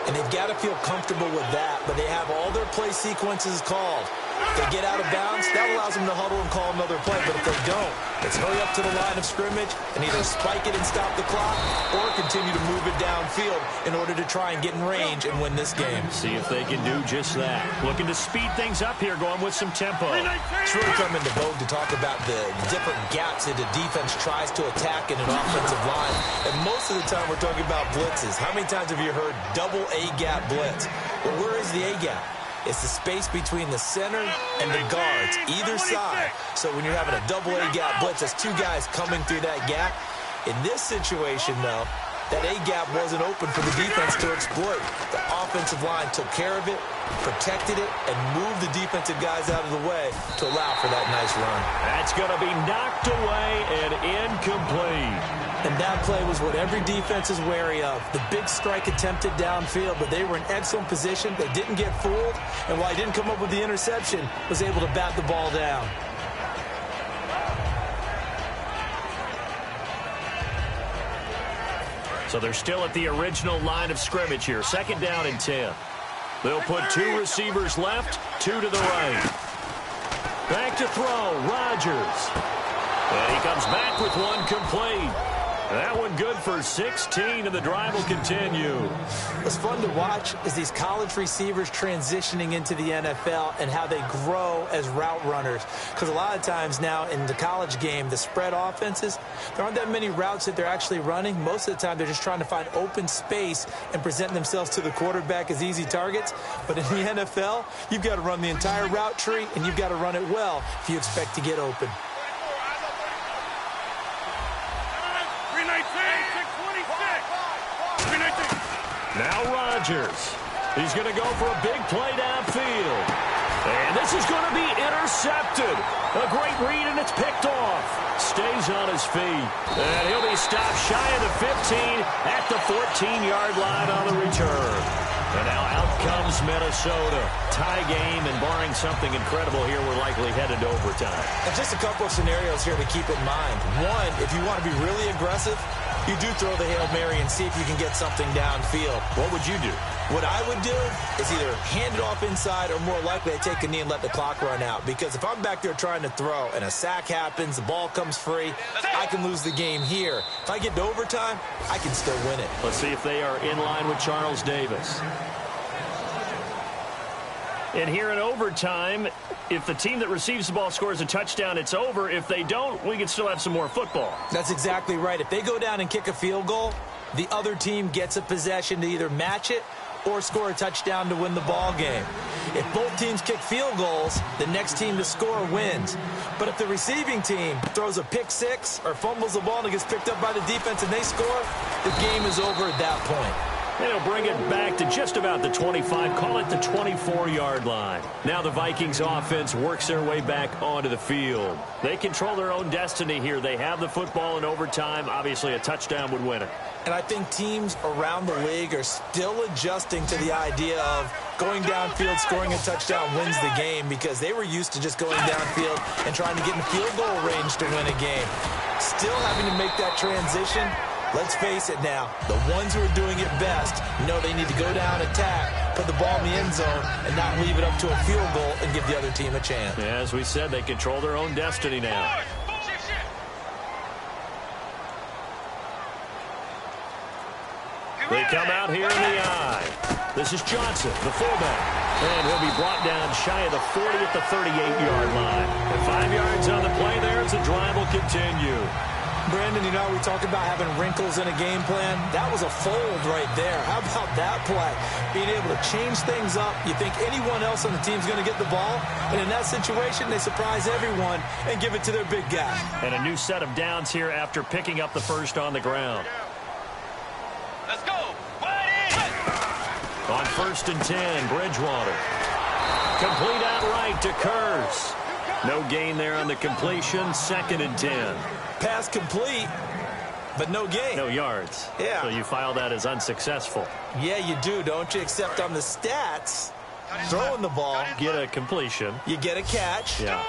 And they've got to feel comfortable with that, but they have all their play sequences called. If they get out of bounds, that allows them to huddle and call another play, but if they don't, let's hurry up to the line of scrimmage and either spike it and stop the clock or continue to move it downfield in order to try and get in range and win this game. See if they can do just that. Looking to speed things up here, going with some tempo. It's really come into vogue to talk about the different gaps that a defense tries to attack in an offensive line. And most of the time we're talking about blitzes. How many times have you heard double A-gap blitz? Well, where is the A-gap? It's the space between the center and the guards, either side. So when you're having a double A-gap blitz, that's 2 guys coming through that gap. In this situation, though, that A-gap wasn't open for the defense to exploit. The offensive line took care of it, protected it, and moved the defensive guys out of the way to allow for that nice run. That's going to be knocked away and incomplete. And that play was what every defense is wary of. The big strike attempted downfield, but they were in excellent position. They didn't get fooled, and while he didn't come up with the interception, was able to bat the ball down. So they're still at the original line of scrimmage here. Second down and 10. They'll put 2 receivers left, 2 to the right. Back to throw, Rodgers. And he comes back with one complete. That one good for 16, and the drive will continue. What's fun to watch is these college receivers transitioning into the NFL and how they grow as route runners. Because a lot of times now in the college game, the spread offenses, there aren't that many routes that they're actually running. Most of the time, they're just trying to find open space and present themselves to the quarterback as easy targets. But in the NFL, you've got to run the entire route tree, and you've got to run it well if you expect to get open. Now Rodgers. He's going to go for a big play downfield. And this is going to be intercepted. A great read, and it's picked off. Stays on his feet. And he'll be stopped shy of the 15 at the 14-yard line on the return. And now out comes Minnesota. Tie game, and barring something incredible here, we're likely headed to overtime. And just a couple of scenarios here to keep in mind. One, if you want to be really aggressive, you do throw the Hail Mary and see if you can get something downfield. What would you do? What I would do is either hand it off inside or more likely I take a knee and let the clock run out. Because if I'm back there trying to throw and a sack happens, the ball comes free, I can lose the game here. If I get to overtime, I can still win it. Let's see if they are in line with Charles Davis. And here in overtime, if the team that receives the ball scores a touchdown, it's over. If they don't, we can still have some more football. That's exactly right. If they go down and kick a field goal, the other team gets a possession to either match it or score a touchdown to win the ball game. If both teams kick field goals, the next team to score wins. But if the receiving team throws a pick six or fumbles the ball and it gets picked up by the defense and they score, the game is over at that point. They'll bring it back to just about the 25, call it the 24-yard line. Now the Vikings offense works their way back onto the field. They control their own destiny here. They have the football in overtime. Obviously, a touchdown would win it. And I think teams around the league are still adjusting to the idea of going downfield, scoring a touchdown wins the game, because they were used to just going downfield and trying to get in field goal range to win a game. Still having to make that transition. Let's face it now, the ones who are doing it best know they need to go down, attack, put the ball in the end zone, and not leave it up to a field goal and give the other team a chance. Yeah, as we said, they control their own destiny now. They come out here in the eye. This is Johnson, the fullback. And he'll be brought down shy of the 40 at the 38-yard line. And 5 yards on the play there as the drive will continue. Brandon, you know, we talked about having wrinkles in a game plan. That was a fold right there. How about that play? Being able to change things up. You think anyone else on the team's going to get the ball? And in that situation, they surprise everyone and give it to their big guy. And a new set of downs here after picking up the first on the ground. Let's go. Wide in. On 1st and 10, Bridgewater. Complete outright to Kurz. No gain there on the completion. 2nd and 10. Pass complete, but no gain. No yards. Yeah. So you file that as unsuccessful. Yeah, you do, don't you? Except on the stats, throwing the ball, Get a completion. you get a catch, Yeah.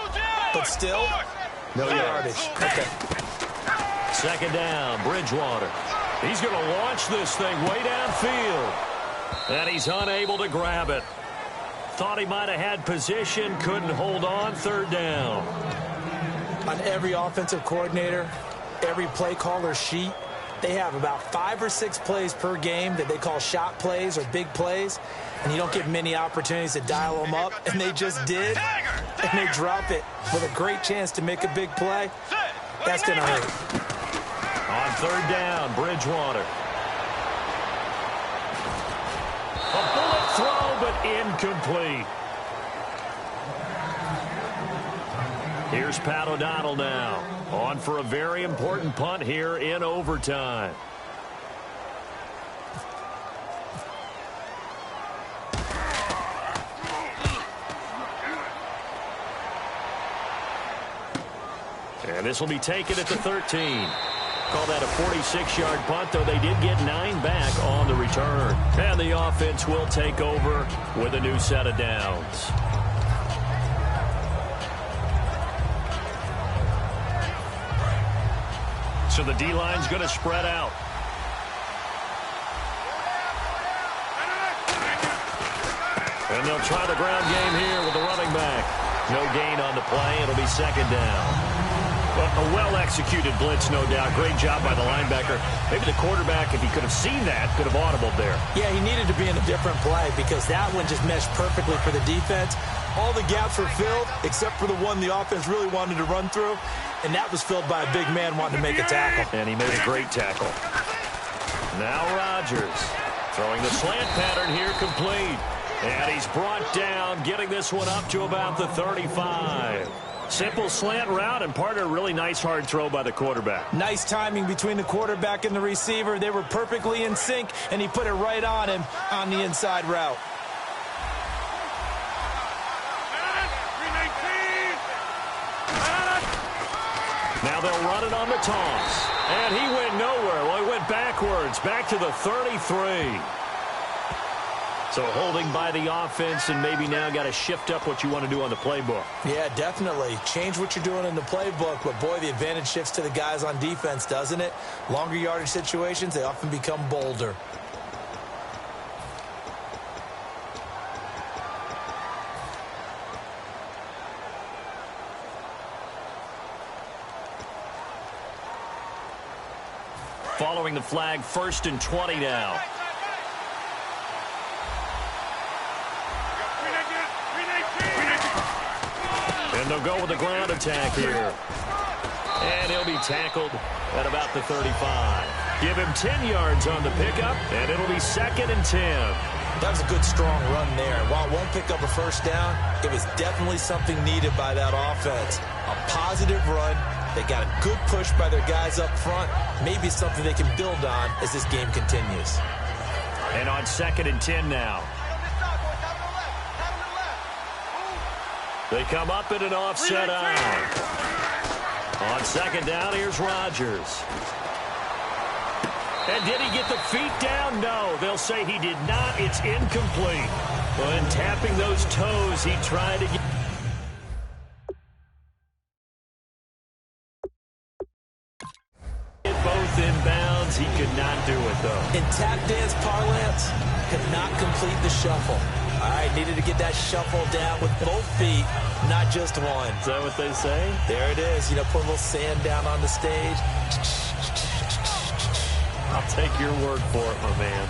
but still, No yardage. Okay. 2nd down, Bridgewater. He's going to launch this thing way downfield. And he's unable to grab it. Thought he might have had position, couldn't hold on. 3rd down. On every offensive coordinator, every play caller sheet, they have about 5 or 6 plays per game that they call shot plays or big plays, and you don't get many opportunities to dial them up, and they just did, and they drop it with a great chance to make a big play. That's going to hurt. On 3rd down, Bridgewater. A bullet throw, but incomplete. Here's Pat O'Donnell now, on for a very important punt here in overtime. And this will be taken at the 13. Call that a 46-yard punt, though they did get 9 back on the return. And the offense will take over with a new set of downs. So the D-line's going to spread out. And they'll try the ground game here with the running back. No gain on the play. It'll be 2nd down. But a well-executed blitz, no doubt. Great job by the linebacker. Maybe the quarterback, if he could have seen that, could have audibled there. Yeah, he needed to be in a different play because that one just meshed perfectly for the defense. All the gaps were filled except for the one the offense really wanted to run through, and that was filled by a big man wanting to make a tackle. And he made a great tackle. Now Rodgers throwing the slant pattern here complete. And he's brought down, getting this one up to about the 35. Simple slant route and part of a really nice hard throw by the quarterback. Nice timing between the quarterback and the receiver. They were perfectly in sync, and he put it right on him on the inside route. Now they'll run it on the toss. And he went nowhere. Well, he went backwards, back to the 33. So holding by the offense, and maybe now got to shift up what you want to do on the playbook. Yeah, definitely. Change what you're doing in the playbook, but boy, the advantage shifts to the guys on defense, doesn't it? Longer yardage situations, they often become bolder. Following the flag, 1st and 20 now. And they'll go with the ground attack here. And he'll be tackled at about the 35. Give him 10 yards on the pickup, and it'll be 2nd and 10. That was a good, strong run there. While it won't pick up a first down, it was definitely something needed by that offense. A positive run. They got a good push by their guys up front. Maybe something they can build on as this game continues. And on 2nd and 10 now. They come up in an offset eye. On 2nd down, here's Rodgers. And did he get the feet down? No, they'll say he did not. It's incomplete. When tapping those toes, he tried to get... both inbounds. He could not do it, though. In tap dance parlance, could not complete the shuffle. All right, needed to get that shuffle down with both feet, not just one. Is that what they say? There it is. You know, put a little sand down on the stage. I'll take your word for it, my man.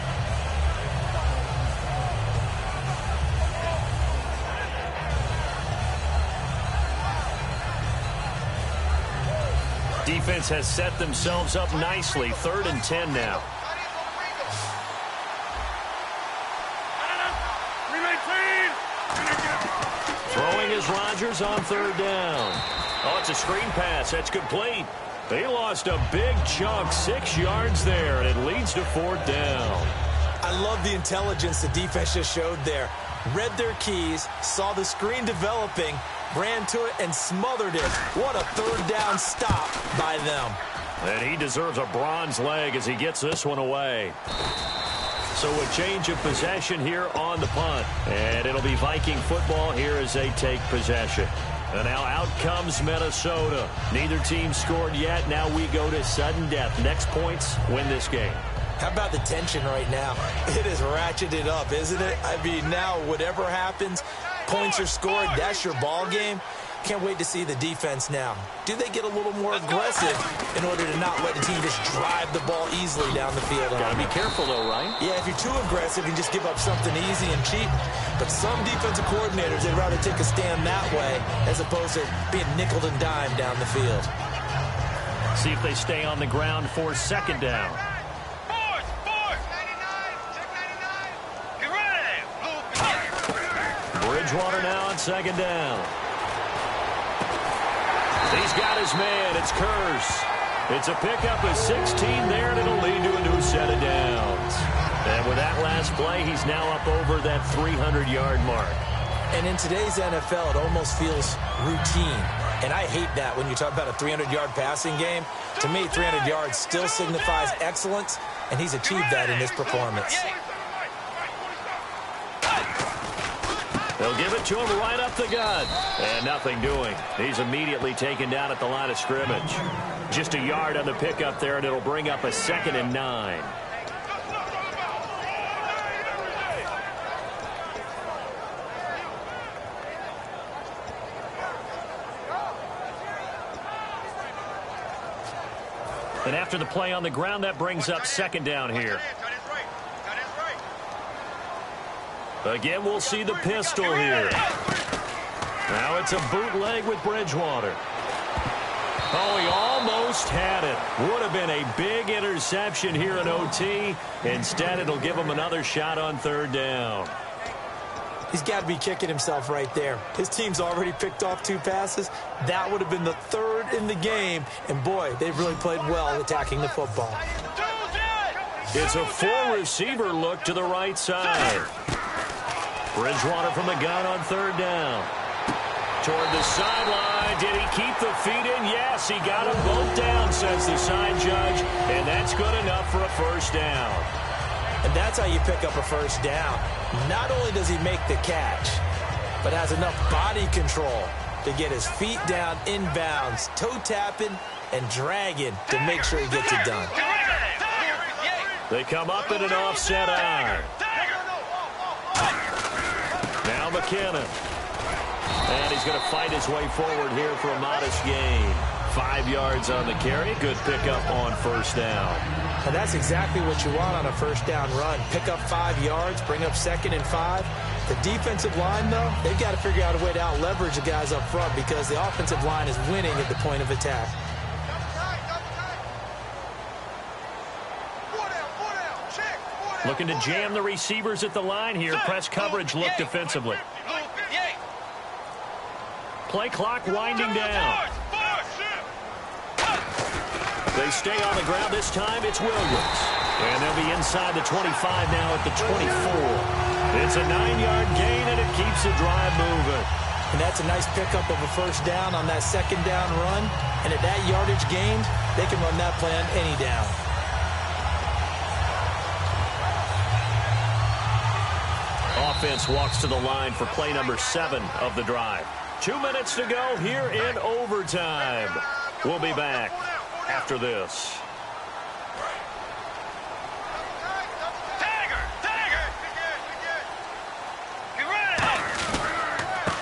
Defense has set themselves up nicely. 3rd and 10 now. Throwing is Rodgers on 3rd down. Oh, it's a screen pass. That's complete. They lost a big chunk, 6 yards there, and it leads to 4th down. I love the intelligence the defense just showed there. Read their keys, saw the screen developing, ran to it, and smothered it. What a 3rd down stop by them. And he deserves a bronze leg as he gets this one away. So a change of possession here on the punt. And it'll be Viking football here as they take possession. And now out comes Minnesota. Neither team scored yet. Now we go to sudden death. Next points win this game. How about the tension right now? It is ratcheted up, isn't it? I mean, now whatever happens, points are scored. That's your ball game. Can't wait to see the defense now. Do they get a little more aggressive in order to not let the team just drive the ball easily down the field? Got to be careful, though, right? Yeah, if you're too aggressive, you just give up something easy and cheap. But some defensive coordinators, they'd rather take a stand that way as opposed to being nickel and dime down the field. See if they stay on the ground for 2nd down. Bridgewater now on 2nd down. He's got his man. It's Curse. It's a pickup of 16 there, and it'll lead to a new set of downs. And with that last play, he's now up over that 300-yard mark. And in today's NFL, it almost feels routine. And I hate that when you talk about a 300-yard passing game. To me, 300 yards still signifies excellence, and he's achieved that in this performance. They'll give it to him right up the gut. And nothing doing. He's immediately taken down at the line of scrimmage. Just a yard on the pickup there, and it'll bring up a 2nd and 9. And after the play on the ground, that brings up 2nd down here. Again, we'll see the pistol here. Now it's a bootleg with Bridgewater. Oh, he almost had it. Would have been a big interception here in OT. Instead, it'll give him another shot on 3rd down. He's got to be kicking himself right there. His team's already picked off 2 passes. That would have been the 3rd in the game. And, boy, they've really played well attacking the football. It's a 4-receiver look to the right side. Bridgewater from the gun on 3rd down. Toward the sideline. Did he keep the feet in? Yes, he got them both down, says the side judge. And that's good enough for a 1st down. And that's how you pick up a 1st down. Not only does he make the catch, but has enough body control to get his feet down inbounds, toe tapping and dragging to make sure he gets it done. They come up in an offset iron. Now McKinnon. And he's going to fight his way forward here for a modest gain. 5 yards on the carry. Good pickup on 1st down. And that's exactly what you want on a 1st down run. Pick up 5 yards, bring up 2nd and 5. The defensive line, though, they've got to figure out a way to out-leverage the guys up front because the offensive line is winning at the point of attack. Looking to jam the receivers at the line here. Press coverage look defensively. Play clock winding down. They stay on the ground this time. It's Williams. And they'll be inside the 25 now at the 24. It's a 9-yard gain, and it keeps the drive moving. And that's a nice pickup of a first down on that second down run. And at that yardage gained, they can run that play on any down. Offense walks to the line for play number 7 of the drive. 2 minutes to go here in overtime. We'll be back after this.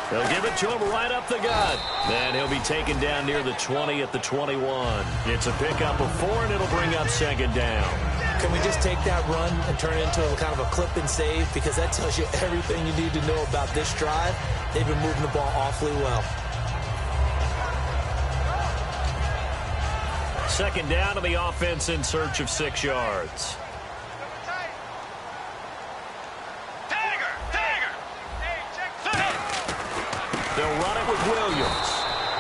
They'll give it to him right up the gut. And he'll be taken down near the 20 at the 21. It's a pickup of 4, and it'll bring up second down. Can we just take that run and turn it into a kind of a clip and save? Because that tells you everything you need to know about this drive. They've been moving the ball awfully well. Second down to the offense in search of 6 yards. They'll run it with Williams.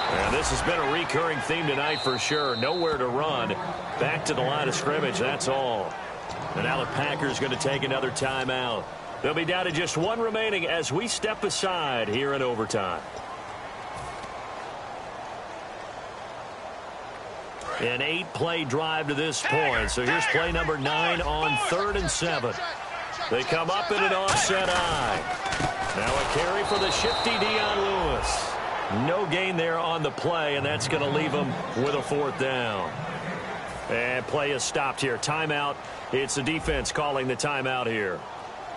And this has been a recurring theme tonight for sure. Nowhere to run. Back to the line of scrimmage, that's all. And now the Packers going to take another timeout. They'll be down to just 1 remaining as we step aside here in overtime. An 8-play drive to this point. So here's play number 9 on 3rd and 7. They come up in an offset eye. Now a carry for the shifty Dion Lewis. No gain there on the play, and that's going to leave them with a 4th down. And play is stopped here. Timeout. It's the defense calling the timeout here.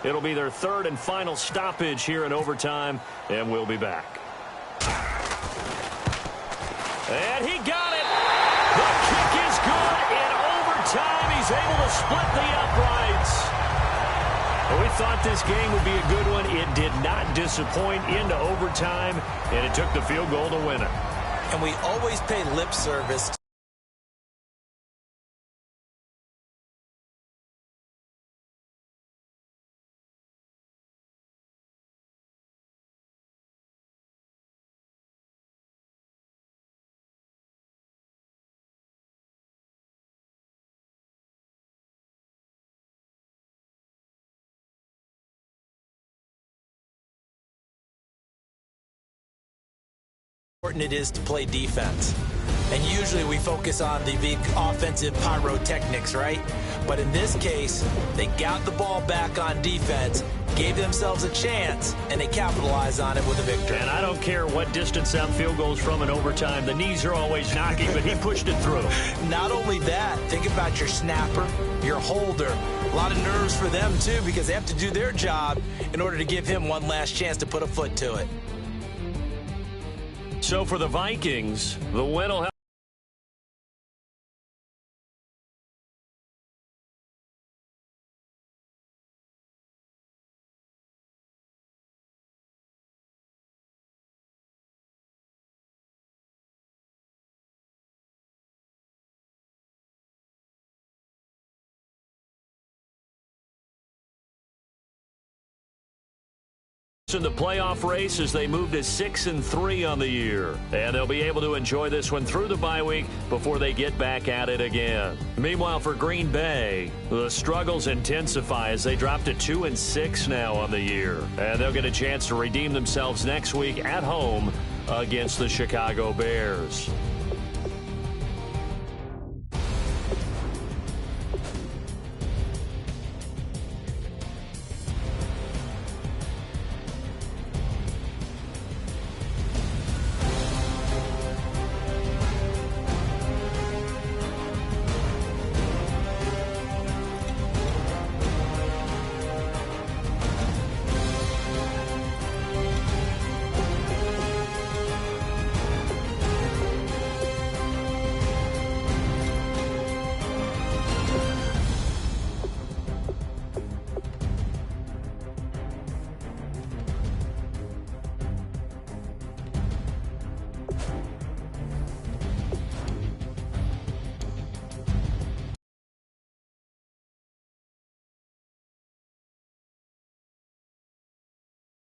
It'll be their 3rd and final stoppage here in overtime, and we'll be back. And he got it. The kick is good in overtime. He's able to split the uprights. We thought this game would be a good one. It did not disappoint into overtime, and it took the field goal to win it. And we always pay lip service. Important it is to play defense. And usually we focus on the big offensive pyrotechnics, right? But in this case, they got the ball back on defense, gave themselves a chance, and they capitalized on it with a victory. And I don't care what distance that field goes from in overtime. The knees are always knocking, but he pushed it through. Not only that, think about your snapper, your holder. A lot of nerves for them, too, because they have to do their job in order to give him one last chance to put a foot to it. So for the Vikings, the win will help. In the playoff race as they move to 6-3 on the year. And they'll be able to enjoy this one through the bye week before they get back at it again. Meanwhile, for Green Bay, the struggles intensify as they drop to 2-6 now on the year. And they'll get a chance to redeem themselves next week at home against the Chicago Bears.